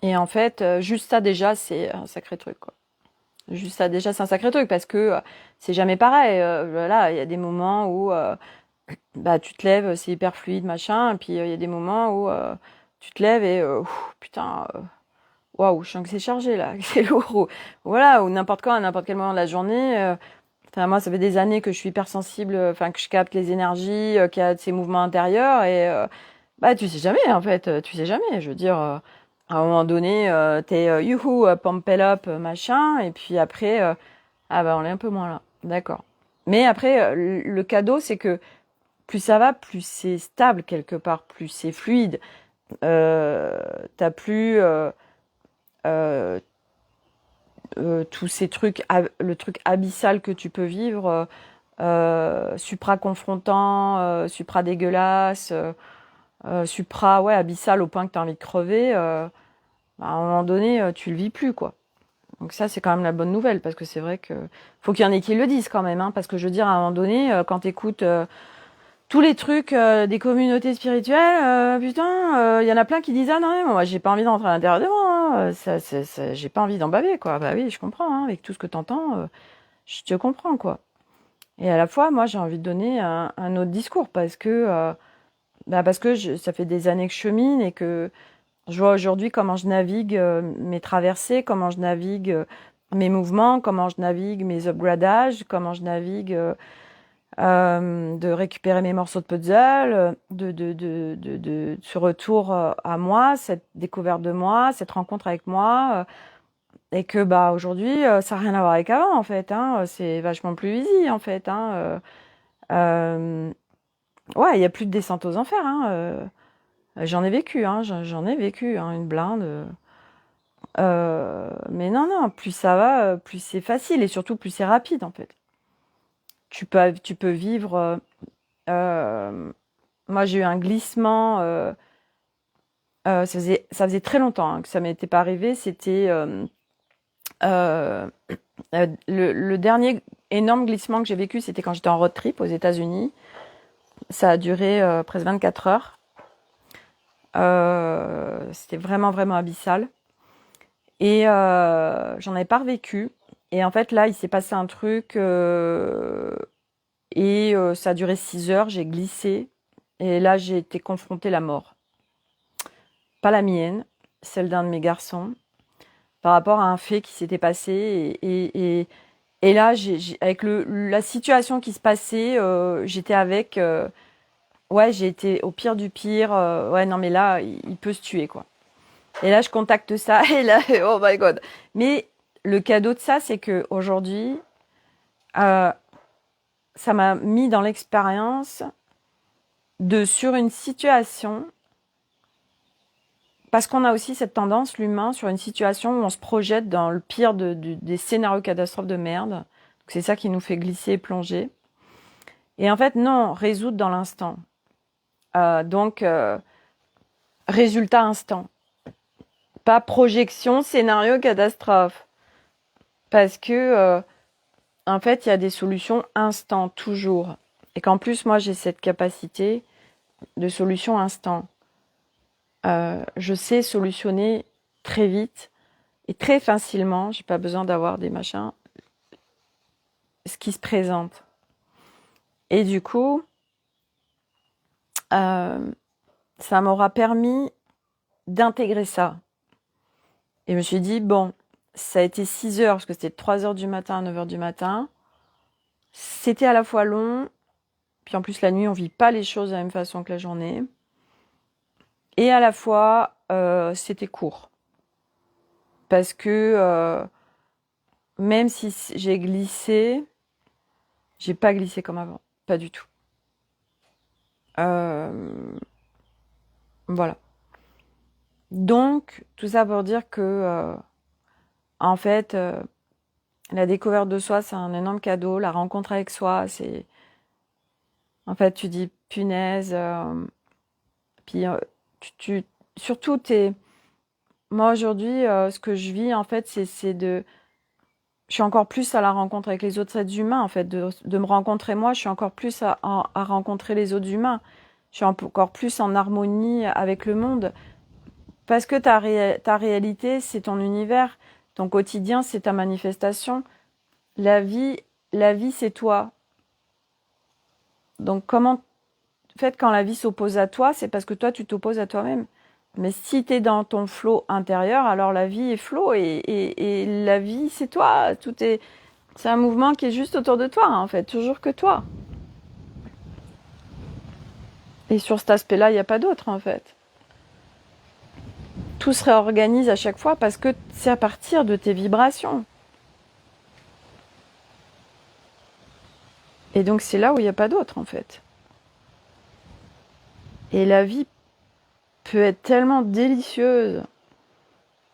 Speaker 1: et en fait, juste ça déjà, c'est un sacré truc, quoi. Juste ça déjà, c'est un sacré truc parce que c'est jamais pareil. Voilà, il y a des moments où bah tu te lèves, c'est hyper fluide, machin. Et puis il y a des moments où tu te lèves et putain, waouh, je sens que c'est chargé là, que c'est lourd. Voilà, ou n'importe quand, à n'importe quel moment de la journée. Enfin, moi, ça fait des années que je suis hypersensible, enfin que je capte les énergies, qu'il y a de ces mouvements intérieurs et bah tu sais jamais en fait, tu sais jamais. Je veux dire, à un moment donné, t'es youhou, pump it up, machin, et puis après, ah bah on est un peu moins là, d'accord. Mais après, le cadeau, c'est que plus ça va, plus c'est stable quelque part, plus c'est fluide. Euh, T'as plus euh, tous ces trucs, le truc abyssal que tu peux vivre, supra-confrontant, supra-dégueulasse, supra, ouais, abyssal au point que tu as envie de crever, à un moment donné, tu le vis plus, quoi. Donc ça, c'est quand même la bonne nouvelle, parce que c'est vrai que faut qu'il y en ait qui le disent quand même, hein, parce que je veux dire, à un moment donné, quand t'écoutes tous les trucs des communautés spirituelles, putain, il y en a plein qui disent ah non, mais moi j'ai pas envie d'entrer à l'intérieur de moi, hein, j'ai pas envie d'en baver, quoi. Bah oui, je comprends, hein, avec tout ce que t'entends, je te comprends, quoi. Et à la fois, moi, j'ai envie de donner un autre discours, parce que ça fait des années que je chemine et que je vois aujourd'hui comment je navigue mes traversées, comment je navigue mes mouvements, comment je navigue mes upgradages, comment je navigue de récupérer mes morceaux de puzzle, de ce retour à moi, cette découverte de moi, cette rencontre avec moi, et que bah aujourd'hui ça n'a rien à voir avec avant en fait, hein, c'est vachement plus easy en fait, hein, euh, ouais, il n'y a plus de descente aux enfers, hein, j'en ai vécu, hein, j'en ai vécu hein, une blinde. Mais non, non, plus ça va, plus c'est facile et surtout plus c'est rapide en fait. Tu peux vivre. Moi, j'ai eu un glissement. Ça faisait très longtemps hein, que ça m'était pas arrivé. C'était euh, le dernier énorme glissement que j'ai vécu, c'était quand j'étais en road trip aux États-Unis. Ça a duré presque 24 heures. C'était vraiment, vraiment abyssal. Et j'en avais pas revécu. Et en fait, là, il s'est passé un truc. Et ça a duré 6 heures. J'ai glissé. Et là, j'ai été confrontée à la mort. Pas la mienne, celle d'un de mes garçons, par rapport à un fait qui s'était passé. Et là, avec la situation qui se passait, j'étais avec. Ouais, j'ai été au pire du pire. Ouais, non, mais là, il peut se tuer, quoi. Et là, je contacte ça, et là, oh my god. Mais le cadeau de ça, c'est que aujourd'hui, euh, ça m'a mis dans l'expérience sur une situation, parce qu'on a aussi cette tendance, l'humain, sur une situation où on se projette dans le pire des scénarios catastrophes de merde. Donc c'est ça qui nous fait glisser et plonger. Et en fait, non, résoudre dans l'instant. Donc, résultat instant. Pas projection, scénario, catastrophe. Parce que, en fait, il y a des solutions instant, toujours. Et qu'en plus, moi, j'ai cette capacité de solution instant. Je sais solutionner très vite et très facilement. J'ai pas besoin d'avoir des machins. Ce qui se présente. Et du coup, ça m'aura permis d'intégrer ça. Et je me suis dit, bon, ça a été 6 heures, parce que c'était de 3 heures du matin à 9 heures du matin. C'était à la fois long, puis en plus la nuit, on vit pas les choses de la même façon que la journée. Et à la fois, c'était court. Parce que même si j'ai glissé, j'ai pas glissé comme avant. Pas du tout. Voilà. Donc, tout ça pour dire que, en fait, la découverte de soi, c'est un énorme cadeau. La rencontre avec soi, c'est... En fait, tu dis, punaise. Puis, surtout, moi, aujourd'hui, ce que je vis, en fait, c'est de... Je suis encore plus à la rencontre avec les autres êtres humains, en fait. De me rencontrer moi, je suis encore plus à rencontrer les autres humains. Je suis encore plus en harmonie avec le monde. Parce que ta réalité, c'est ton univers. Ton quotidien, c'est ta manifestation. La vie, c'est toi. Donc, en fait, quand la vie s'oppose à toi, c'est parce que toi, tu t'opposes à toi-même. Mais si tu es dans ton flot intérieur, alors la vie est flot et la vie, c'est toi. C'est un mouvement qui est juste autour de toi, en fait, toujours que toi. Et sur cet aspect-là, il n'y a pas d'autre, en fait. Tout se réorganise à chaque fois parce que c'est à partir de tes vibrations. Et donc c'est là où il n'y a pas d'autre en fait. Et la vie peut être tellement délicieuse,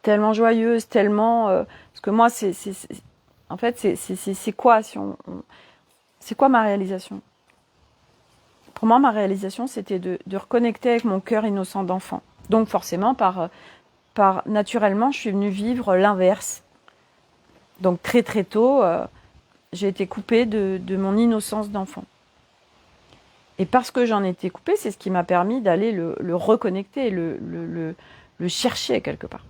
Speaker 1: tellement joyeuse, tellement... parce que moi, en fait, c'est quoi c'est quoi ma réalisation? Pour moi, ma réalisation, c'était de reconnecter avec mon cœur innocent d'enfant. Donc forcément, naturellement, je suis venue vivre l'inverse. Donc très très tôt, j'ai été coupée de mon innocence d'enfant. Et parce que j'en étais coupée, c'est ce qui m'a permis d'aller le reconnecter, le chercher quelque part.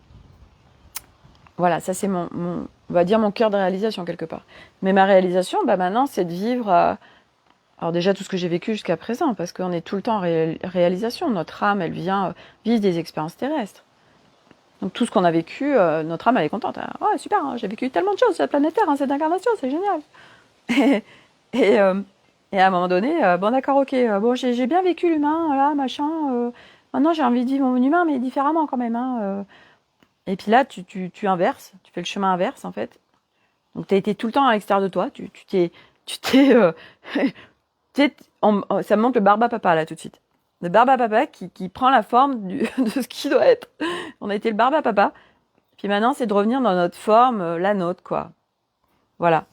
Speaker 1: Voilà, ça c'est on va dire mon cœur de réalisation quelque part. Mais ma réalisation, maintenant, c'est de vivre, alors déjà tout ce que j'ai vécu jusqu'à présent, parce qu'on est tout le temps en réalisation. Notre âme, elle vient vivre des expériences terrestres. Donc tout ce qu'on a vécu, notre âme, elle est contente. Ouais, super, hein, j'ai vécu tellement de choses sur la planète Terre, cette incarnation, c'est génial. Et, euh, et à un moment donné, bon d'accord, ok, bon j'ai bien vécu l'humain, là, machin. Maintenant j'ai envie de vivre mon humain, mais différemment quand même. Et puis là, tu inverses, tu fais le chemin inverse en fait. Donc tu as été tout le temps à l'extérieur de toi, tu t'es, ça me montre le barba papa là tout de suite. Le barba papa qui prend la forme de ce qui doit être. On a été le barba papa. Puis maintenant, c'est de revenir dans notre forme, la nôtre, quoi. Voilà.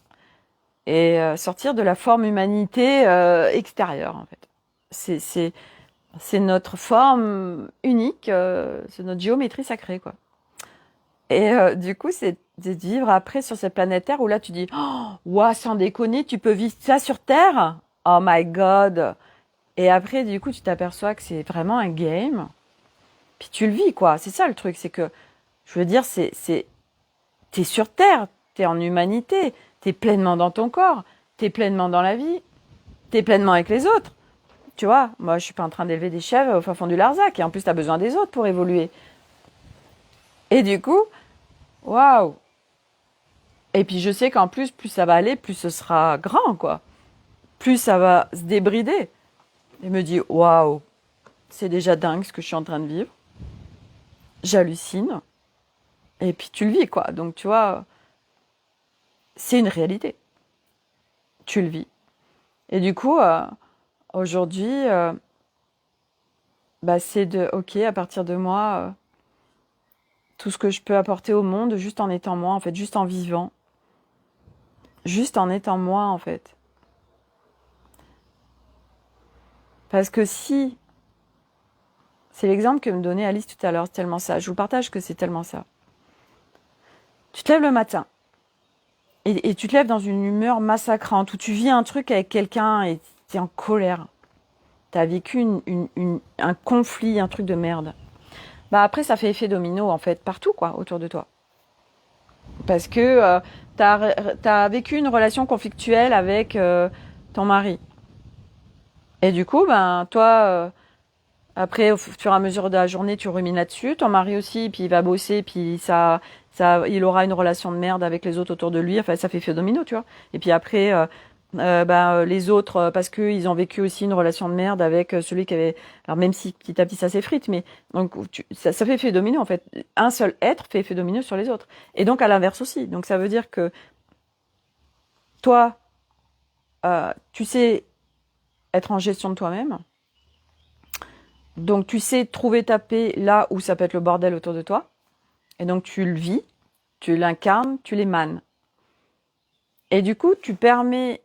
Speaker 1: Et sortir de la forme humanité extérieure, en fait. C'est notre forme unique, c'est notre géométrie sacrée, quoi. Et du coup, c'est de vivre après sur cette planète Terre où là, tu dis, oh, ouah, sans déconner, tu peux vivre ça sur Terre? Oh my God! Et après, du coup, tu t'aperçois que c'est vraiment un game. Puis tu le vis, quoi. C'est ça le truc, c'est que, je veux dire, t'es sur Terre, t'es en humanité, t'es pleinement dans ton corps, t'es pleinement dans la vie, t'es pleinement avec les autres. Tu vois, moi, je suis pas en train d'élever des chèvres au fin fond du Larzac, et en plus, t'as besoin des autres pour évoluer. Et du coup, waouh! Et puis, je sais qu'en plus ça va aller, plus ce sera grand, quoi. Plus ça va se débrider. Et me dit, waouh, c'est déjà dingue ce que je suis en train de vivre. J'hallucine. Et puis, tu le vis, quoi. Donc, tu vois, c'est une réalité. Tu le vis. Et du coup, aujourd'hui, c'est de, ok, à partir de moi, tout ce que je peux apporter au monde, juste en étant moi, en fait, juste en vivant, juste en étant moi, en fait. Parce que si, c'est l'exemple que me donnait Alice tout à l'heure, c'est tellement ça, je vous partage que c'est tellement ça. Tu te lèves le matin, et tu te lèves dans une humeur massacrante, où tu vis un truc avec quelqu'un et tu es en colère. Tu as vécu un conflit, un truc de merde. Après, ça fait effet domino, en fait, partout, quoi, autour de toi. Parce que t'as vécu une relation conflictuelle avec ton mari. Et du coup, toi, après, au fur et à mesure de la journée, tu rumines là-dessus. Ton mari aussi, puis il va bosser, puis il aura une relation de merde avec les autres autour de lui. Enfin, ça fait effet domino, tu vois. Et puis après, les autres, parce qu'ils ont vécu aussi une relation de merde avec celui qui avait... Alors même si petit à petit ça s'effrite, mais donc ça fait effet domino en fait. Un seul être fait effet domino sur les autres. Et donc à l'inverse aussi. Donc ça veut dire que toi, tu sais être en gestion de toi-même. Donc tu sais trouver ta paix là où ça peut être le bordel autour de toi. Et donc tu le vis, tu l'incarnes, tu l'émanes. Et du coup, tu permets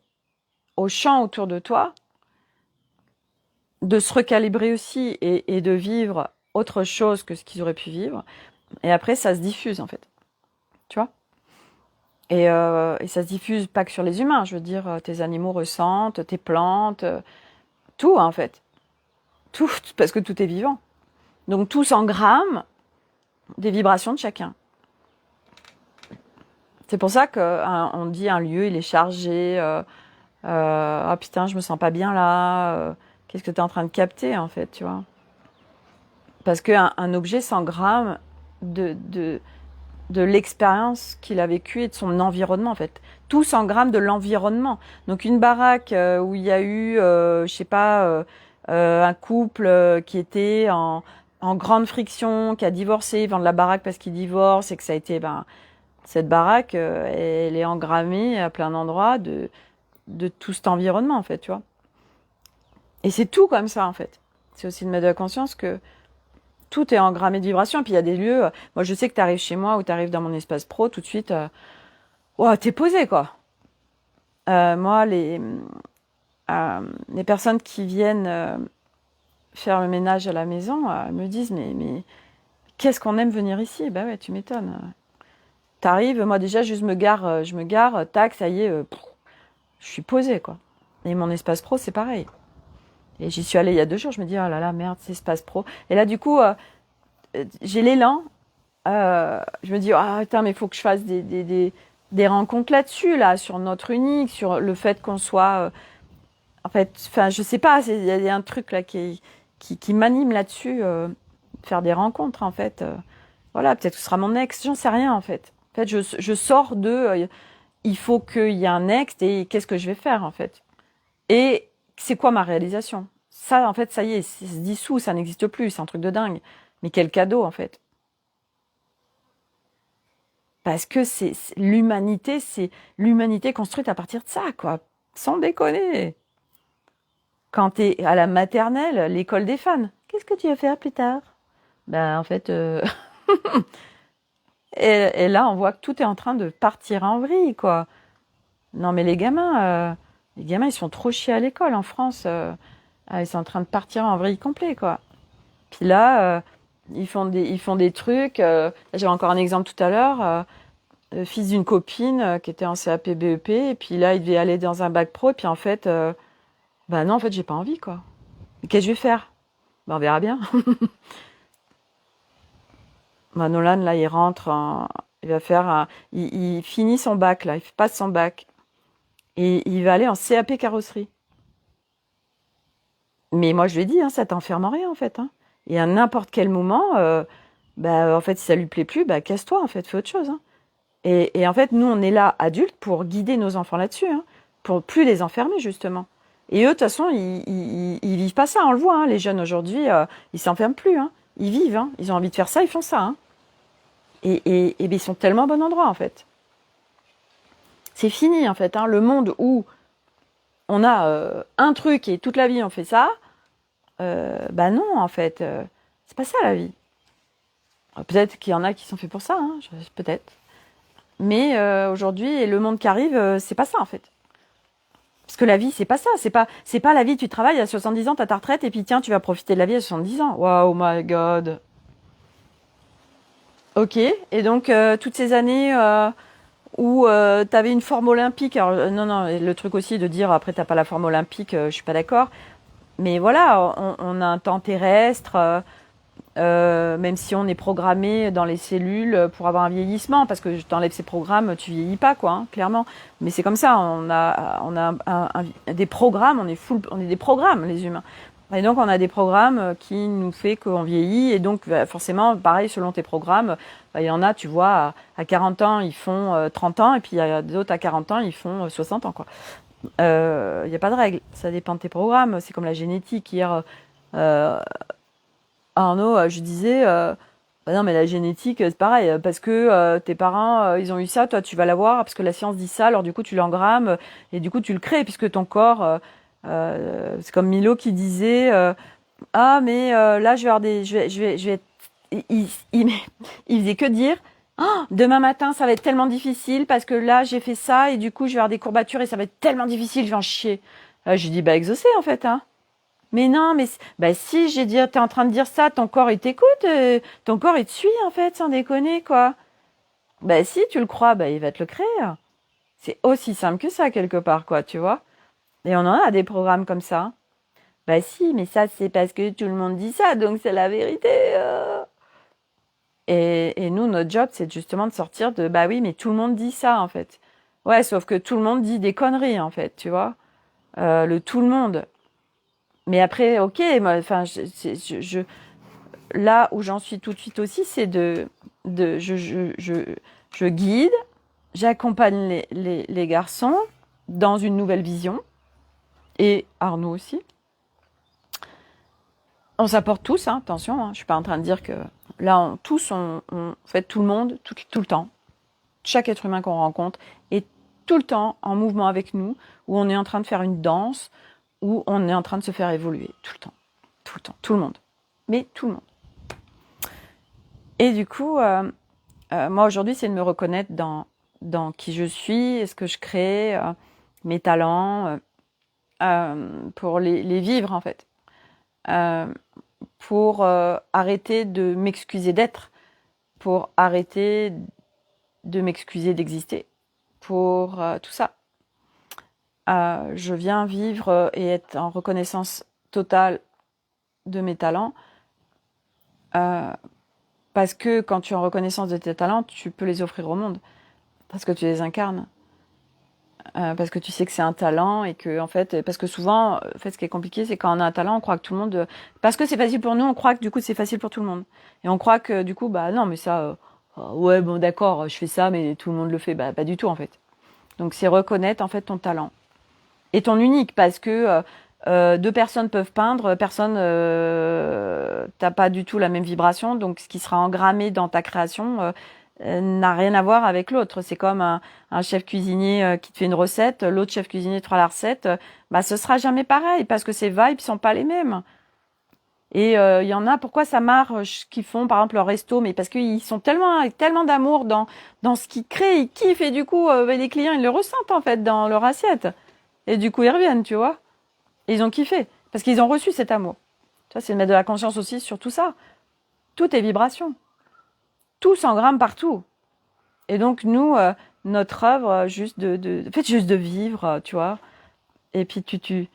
Speaker 1: aux champs autour de toi de se recalibrer aussi et de vivre autre chose que ce qu'ils auraient pu vivre. Et après, ça se diffuse, en fait. Tu vois? Et ça se diffuse pas que sur les humains. Je veux dire, tes animaux ressentent, tes plantes, tout, en fait. Tout, parce que tout est vivant. Donc, tout s'engramme des vibrations de chacun. C'est pour ça qu'on dit un lieu, il est chargé. Ah putain, je me sens pas bien là. Qu'est-ce que tu es en train de capter, en fait, tu vois? Parce qu'un objet s'engramme de l'expérience qu'il a vécue et de son environnement, en fait. Tout s'engramme de l'environnement. Donc une baraque où il y a eu, je sais pas, un couple qui était en grande friction, qui a divorcé, ils vendent la baraque parce qu'ils divorcent et que ça a été, cette baraque, elle est engrammée à plein d'endroits de tout cet environnement, en fait, tu vois. Et c'est tout comme ça, en fait. C'est aussi de mettre de la conscience que tout est engrammé de vibrations. Et puis il y a des lieux, moi je sais que tu arrives chez moi ou tu arrives dans mon espace pro, tout de suite, t'es posé, quoi. Moi, les personnes qui viennent faire le ménage à la maison me disent, mais qu'est-ce qu'on aime venir ici? Bah ouais, tu m'étonnes. t'arrives, moi déjà, juste je me gare, tac, ça y est, je suis posée, quoi. Et mon espace pro, c'est pareil. Et j'y suis allée il y a 2 jours, je me dis, oh là là, merde, c'est espace pro. Et là, du coup, j'ai l'élan. Je me dis, ah, putain, mais il faut que je fasse des rencontres là-dessus, là, sur notre unique, sur le fait qu'on soit. En fait, enfin, je sais pas, il y a un truc là qui m'anime là-dessus, faire des rencontres, en fait. Voilà, peut-être que ce sera mon ex, j'en sais rien, en fait. En fait, je sors de. Il faut qu'il y ait un ex et qu'est-ce que je vais faire, en fait. Et c'est quoi ma réalisation? Ça, en fait, ça y est, ça se dissout, ça n'existe plus, c'est un truc de dingue. Mais quel cadeau, en fait. Parce que c'est l'humanité construite à partir de ça, quoi. Sans déconner. Quand t'es à la maternelle, l'école des fans, qu'est-ce que tu vas faire plus tard? Ben, en fait, et là, on voit que tout est en train de partir en vrille, quoi. Non, mais les gamins, ils sont trop chiés à l'école en France. Ils sont en train de partir en vrille complet, quoi. Puis là, ils font des trucs. J'avais encore un exemple tout à l'heure. Le fils d'une copine qui était en CAP BEP, et puis là, il devait aller dans un bac pro, et puis en fait, bah non, en fait, j'ai pas envie, quoi. Et qu'est-ce que je vais faire? Ben, on verra bien. Bah, Nolan, là, il va faire il finit son bac, là, il passe son bac, et il va aller en CAP carrosserie. Mais moi, je lui ai dit, hein, ça t'enferme en rien, en fait, hein. Et à n'importe quel moment, bah, en fait, si ça lui plaît plus, bah, casse-toi, en fait, fais autre chose, hein. Et en fait, nous, on est là, adultes, pour guider nos enfants là-dessus, hein, pour plus les enfermer, justement. Et eux, de toute façon, ils vivent pas ça, on le voit, hein. Les jeunes aujourd'hui, ils s'enferment plus, hein. Ils vivent, hein. Ils ont envie de faire ça, ils font ça, hein. Et ben, ils sont tellement au bon endroit, en fait. C'est fini, en fait, hein. Le monde où on a un truc et toute la vie on fait ça, bah non, en fait, c'est pas ça la vie. Peut-être qu'il y en a qui sont faits pour ça, hein, peut-être. Mais aujourd'hui, et le monde qui arrive, c'est pas ça, en fait. Parce que la vie, c'est pas ça. C'est pas la vie, tu travailles à 70 ans, t'as ta retraite, et puis tiens, tu vas profiter de la vie à 70 ans. Wow, my God. Ok. Et donc, toutes ces années où t'avais une forme olympique. Alors, non, non, le truc aussi de dire après, t'as pas la forme olympique, je suis pas d'accord. Mais voilà, on a un temps terrestre, même si on est programmé dans les cellules pour avoir un vieillissement, parce que t'enlèves ces programmes, tu vieillis pas, quoi, hein, clairement. Mais c'est comme ça, on a des programmes, on est des programmes, les humains. Et donc on a des programmes qui nous fait qu'on vieillit, et donc bah, forcément, pareil, selon tes programmes, bah, il y en a, tu vois, à 40 ans, ils font 30 ans, et puis il y a d'autres à 40 ans, ils font 60 ans, quoi. Il n'y a pas de règle, ça dépend de tes programmes, c'est comme la génétique. Hier, euh, Arnaud, je disais, bah non, mais la génétique, c'est pareil, parce que tes parents, ils ont eu ça, toi, tu vas l'avoir, parce que la science dit ça, alors du coup, tu l'engrammes, et du coup, tu le crées, puisque ton corps, c'est comme Milo qui disait, ah, mais là, je vais avoir je vais être... il faisait que dire, ah, demain matin, ça va être tellement difficile, parce que là, j'ai fait ça, et du coup, je vais avoir des courbatures, et ça va être tellement difficile, je vais en chier. J'ai dit, bah, exaucé, en fait, hein. Mais non, mais bah si, j'ai dit, t'es en train de dire ça, ton corps il t'écoute, ton corps il te suit en fait, sans déconner quoi. Bah si, tu le crois, bah il va te le créer. C'est aussi simple que ça quelque part quoi, tu vois. Et on en a des programmes comme ça. Bah si, mais ça c'est parce que tout le monde dit ça, donc c'est la vérité. Et nous, notre job, c'est justement de sortir de, bah oui, mais tout le monde dit ça en fait. Ouais, sauf que tout le monde dit des conneries en fait, tu vois. Le tout le monde. Mais après, ok, moi, enfin, là où j'en suis tout de suite aussi, c'est de je guide, j'accompagne les garçons dans une nouvelle vision, et Arnaud aussi. On s'apporte tous, hein, attention, hein, je suis pas en train de dire que là, en fait, tout le monde, tout le temps, chaque être humain qu'on rencontre est tout le temps en mouvement avec nous, où on est en train de faire une danse, où on est en train de se faire évoluer, tout le temps, tout le monde, mais tout le monde. Et du coup, moi aujourd'hui, c'est de me reconnaître dans qui je suis, ce que je crée, mes talents, pour les vivre en fait. Euh, pour arrêter de m'excuser d'être, pour arrêter de m'excuser d'exister pour tout ça. Je viens vivre et être en reconnaissance totale de mes talents, parce que quand tu es en reconnaissance de tes talents, tu peux les offrir au monde, parce que tu les incarnes, parce que tu sais que c'est un talent et que en fait, parce que souvent, en fait, ce qui est compliqué, c'est quand on a un talent, on croit que tout le monde, parce que c'est facile pour nous, on croit que du coup c'est facile pour tout le monde, et on croit que du coup, bah non, mais ça, ouais, bon, d'accord, je fais ça, mais tout le monde le fait, bah pas du tout en fait. Donc c'est reconnaître en fait ton talent et ton unique, parce que deux personnes peuvent peindre, personne, t'as pas du tout la même vibration, donc ce qui sera engrammé dans ta création n'a rien à voir avec l'autre. C'est comme un chef cuisinier qui te fait une recette, l'autre chef cuisinier te fera la recette, bah ce sera jamais pareil, parce que ces vibes sont pas les mêmes. Et il y en a, pourquoi ça marche, qu'ils font par exemple leur resto, mais parce qu'ils sont tellement avec tellement d'amour dans ce qu'ils créent, ils kiffent, et du coup les clients ils le ressentent en fait dans leur assiette, et du coup ils reviennent, tu vois. Et ils ont kiffé, parce qu'ils ont reçu cet amour. Tu vois, c'est de mettre de la conscience aussi sur tout ça. Tout est vibration. Tout s'engramme partout. Et donc, nous, notre œuvre, juste juste de vivre, tu vois. Et puis, tu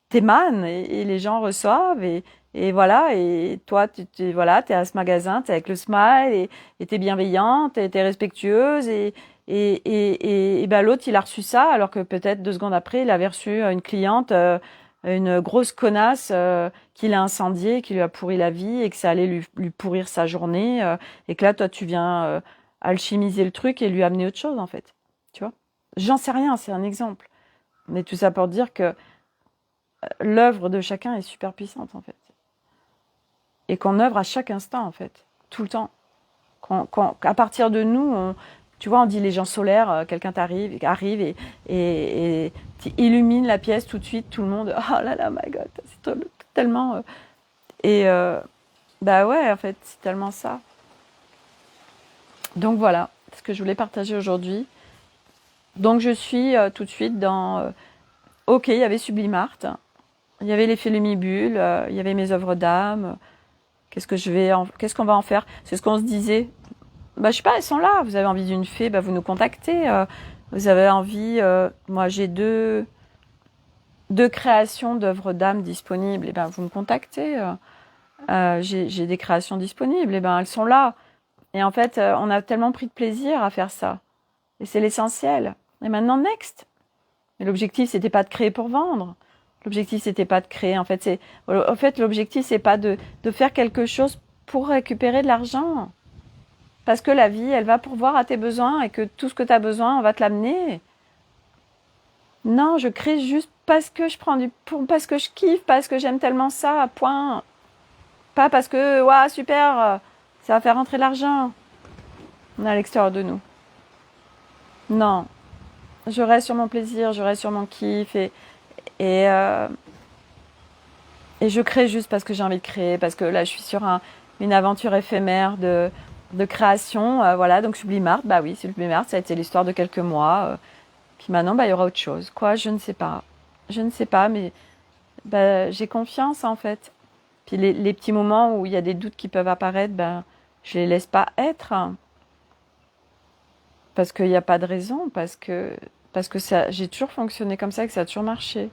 Speaker 1: t'émanes, et les gens reçoivent, et voilà. Et toi, voilà, t'es à ce magasin, t'es avec le smile, et t'es bienveillante, t'es respectueuse, et ben l'autre, il a reçu ça, alors que peut-être 2 secondes après, il avait reçu une cliente, une grosse connasse qui l'a incendié, qui lui a pourri la vie, et que ça allait lui pourrir sa journée, et que là, toi, tu viens alchimiser le truc et lui amener autre chose, en fait. Tu vois? J'en sais rien, c'est un exemple. Mais tout ça pour dire que l'œuvre de chacun est super puissante, en fait. Et qu'on œuvre à chaque instant, en fait. Tout le temps. À partir de nous, tu vois, on dit les gens solaires, quelqu'un arrive et illumine la pièce tout de suite, tout le monde. Oh là là, my God, c'est tellement. Et bah ouais, en fait, c'est tellement ça. Donc voilà, ce que je voulais partager aujourd'hui. Donc je suis tout de suite dans. Ok, il y avait Sublimart, il y avait l'effet Lumibule, il y avait mes œuvres d'âme. Qu'est-ce qu'on va en faire? C'est ce qu'on se disait. Bah, je sais pas, elles sont là. Vous avez envie d'une fée, bah, vous nous contactez. Vous avez envie, moi j'ai deux créations d'œuvres d'âme disponibles, et ben vous me contactez. J'ai des créations disponibles, et ben elles sont là. Et en fait, on a tellement pris de plaisir à faire ça. Et c'est l'essentiel. Et maintenant, next. Mais l'objectif, c'était pas de créer pour vendre. L'objectif, c'était pas de créer. En fait, l'objectif, c'est pas de faire quelque chose pour récupérer de l'argent. Parce que la vie, elle va pourvoir à tes besoins, et que tout ce que tu as besoin, on va te l'amener. Non, je crée juste parce que parce que je kiffe, parce que j'aime tellement ça, point. Pas parce que, waouh, super, ça va faire rentrer l'argent. On est à l'extérieur de nous. Non, je reste sur mon plaisir, je reste sur mon kiff, et, euh, et je crée juste parce que j'ai envie de créer, parce que là, je suis sur une aventure éphémère de création. Voilà, donc Sublimart, bah oui, Sublimart, ça a été l'histoire de quelques mois. Puis maintenant, bah, il y aura autre chose. Quoi, je ne sais pas. Je ne sais pas, mais bah, j'ai confiance en fait. Puis les petits moments où il y a des doutes qui peuvent apparaître, ben, je les laisse pas être. Parce qu'il n'y a pas de raison, parce que ça, j'ai toujours fonctionné comme ça, que ça a toujours marché.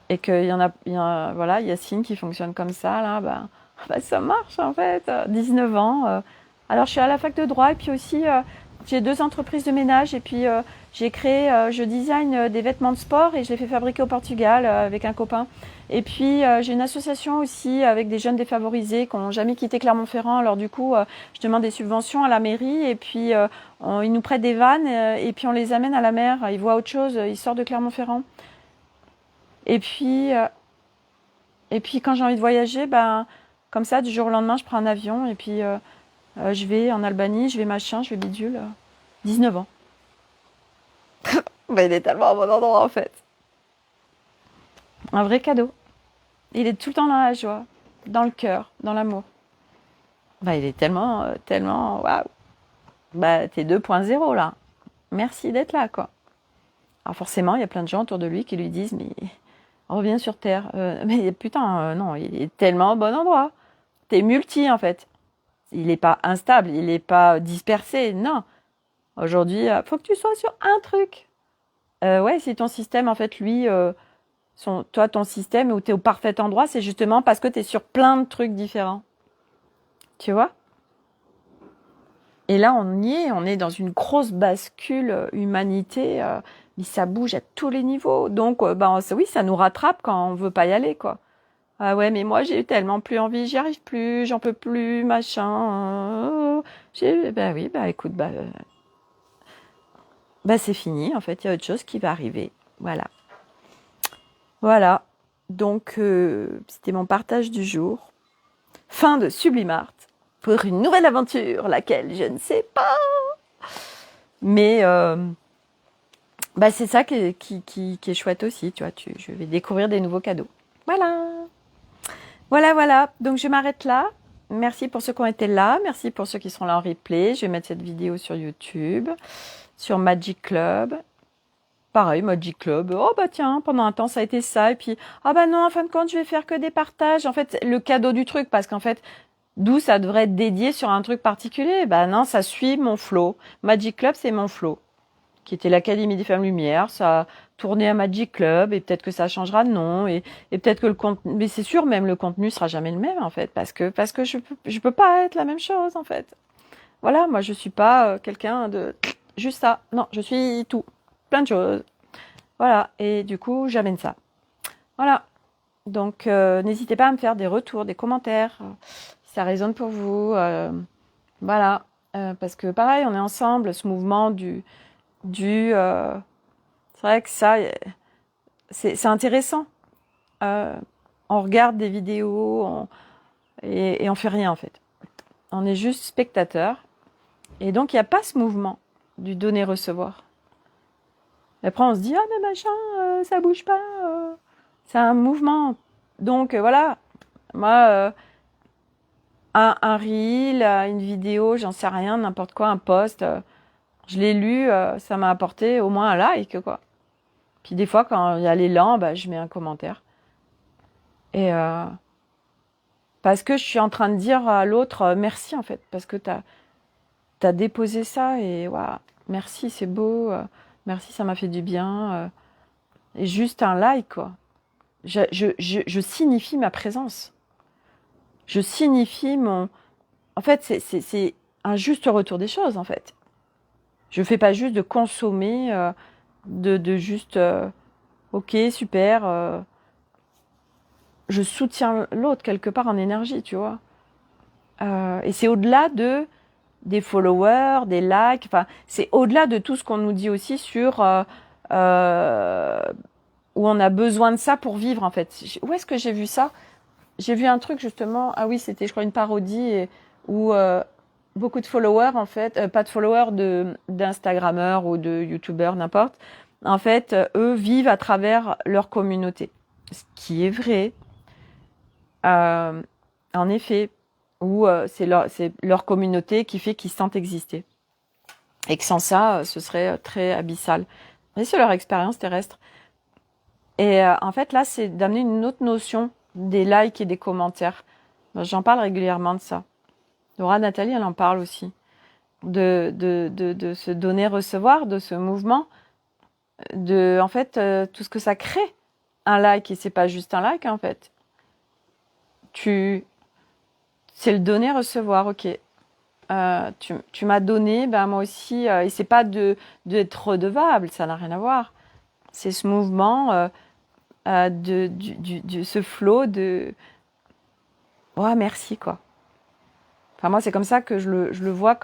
Speaker 1: Et qu'il voilà, Yacine qui fonctionne comme ça, là, bah, ça marche en fait. 19 ans. Alors je suis à la fac de droit, et puis aussi j'ai 2 entreprises de ménage, et puis je design des vêtements de sport, et je les fais fabriquer au Portugal avec un copain. Et puis j'ai une association aussi avec des jeunes défavorisés qui n'ont jamais quitté Clermont-Ferrand. Alors du coup, je demande des subventions à la mairie, et puis ils nous prêtent des vannes, et puis on les amène à la mer. Ils voient autre chose, ils sortent de Clermont-Ferrand. Et puis, euh, et puis quand j'ai envie de voyager, ben, comme ça, du jour au lendemain, je prends un avion, et puis je vais en Albanie, je vais machin, je vais bidule. 19 ans. Ben, il est tellement au bon endroit en fait. Un vrai cadeau. Il est tout le temps dans la joie, dans le cœur, dans l'amour. Ben, il est tellement, tellement, waouh. Bah, t'es 2.0 là. Merci d'être là, quoi. Alors forcément, il y a plein de gens autour de lui qui lui disent, mais reviens sur Terre. Mais putain, non, il est tellement au bon endroit. T'es multi, en fait. il n'est pas instable, il n'est pas dispersé. Non. Aujourd'hui, faut que tu sois sur un truc. Ouais, si ton système, en fait, lui, toi, ton système où tu es au parfait endroit, c'est justement parce que tu es sur plein de trucs différents. Tu vois? Et là, on est dans une grosse bascule humanité, mais ça bouge à tous les niveaux. Donc, oui, ça nous rattrape quand on veut pas y aller, quoi. Ah ouais, mais moi, j'ai tellement plus envie, j'y arrive plus, j'en peux plus, machin. Bah oui, bah écoute, c'est fini, en fait, il y a autre chose qui va arriver. Voilà. Voilà. Donc, c'était mon partage du jour. Fin de Sublimart pour une nouvelle aventure, laquelle je ne sais pas. Mais c'est ça qui est chouette aussi, tu vois. Je vais découvrir des nouveaux cadeaux. Voilà. Voilà. Donc, je m'arrête là. Merci pour ceux qui ont été là. Merci pour ceux qui seront là en replay. Je vais mettre cette vidéo sur YouTube, sur Magic Club. Pareil, Magic Club. Oh bah tiens, pendant un temps ça a été ça. Et puis, non, en fin de compte, je vais faire que des partages. En fait, le cadeau du truc, parce qu'en fait, d'où ça devrait être dédié sur un truc particulier. Non, ça suit mon flow. Magic Club, c'est mon flow, qui était l'Académie des Femmes Lumière. Ça a tourné à Magic Club, et peut-être que ça changera de nom, et peut-être que le contenu, mais c'est sûr, même le contenu sera jamais le même, en fait, parce que je peux pas être la même chose, en fait. Voilà, moi, je suis pas quelqu'un de juste ça. Non, je suis tout. Plein de choses. Voilà, et du coup, j'amène ça. Voilà. Donc, n'hésitez pas à me faire des retours, des commentaires, si ça résonne pour vous. Voilà. Parce que pareil, on est ensemble, ce mouvement c'est vrai que ça, c'est intéressant. On regarde des vidéos et on fait rien, en fait. On est juste spectateur. Et donc, il n'y a pas ce mouvement du donner-recevoir. Après, on se dit, ah, mais machin, ça bouge pas. C'est un mouvement. Donc, voilà. Moi, un reel, une vidéo, j'en sais rien, n'importe quoi, un post, je l'ai lu, ça m'a apporté au moins un like, quoi. Puis des fois, quand il y a l'élan, je mets un commentaire. Et parce que je suis en train de dire à l'autre, merci, en fait. Parce que t'as déposé ça et waouh, merci, c'est beau. Merci, ça m'a fait du bien. Et juste un like, quoi. Je signifie ma présence. Je signifie mon... En fait, c'est un juste retour des choses, en fait. Je fais pas juste de consommer, de juste... ok, super. Je soutiens l'autre quelque part en énergie, tu vois. Et c'est au-delà des followers, des likes. Enfin, c'est au-delà de tout ce qu'on nous dit aussi sur... où on a besoin de ça pour vivre, en fait. Où est-ce que j'ai vu ça? J'ai vu un truc, justement. Ah oui, c'était, je crois, une parodie où beaucoup de followers, en fait, pas de followers d'Instagrammeurs ou de YouTubeurs, n'importe. En fait, eux vivent à travers leur communauté. Ce qui est vrai. En effet, où c'est leur communauté qui fait qu'ils se sentent exister. Et que sans ça, ce serait très abyssal. Mais c'est leur expérience terrestre. Et en fait, là, c'est d'amener une autre notion des likes et des commentaires. J'en parle régulièrement de ça. Laura Nathalie, elle en parle aussi. De se donner-recevoir, de ce mouvement, en fait, tout ce que ça crée. Un like, et c'est pas juste un like, en fait. C'est le donner-recevoir, ok. Tu m'as donné, moi aussi, et c'est pas d'être redevable, ça n'a rien à voir. C'est ce mouvement, ce flot de... Ouais, merci, quoi. Enfin, moi, c'est comme ça que je le vois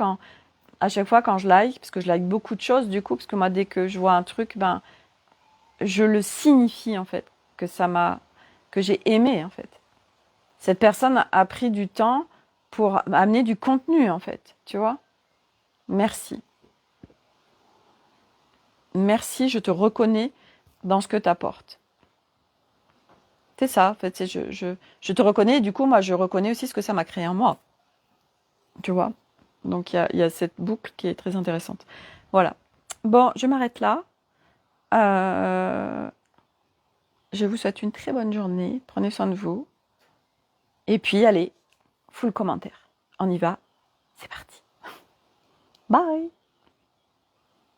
Speaker 1: à chaque fois quand je like, parce que je like beaucoup de choses, du coup, parce que moi, dès que je vois un truc, je le signifie, en fait, que j'ai aimé, en fait. Cette personne a pris du temps pour amener du contenu, en fait, tu vois. Merci. Merci, je te reconnais dans ce que tu apportes. C'est ça, en fait, je te reconnais, et du coup, moi, je reconnais aussi ce que ça m'a créé en moi. Tu vois. Donc, il y a cette boucle qui est très intéressante. Voilà. Bon, je m'arrête là. Je vous souhaite une très bonne journée. Prenez soin de vous. Et puis, allez, full commentaire. On y va. C'est parti. Bye.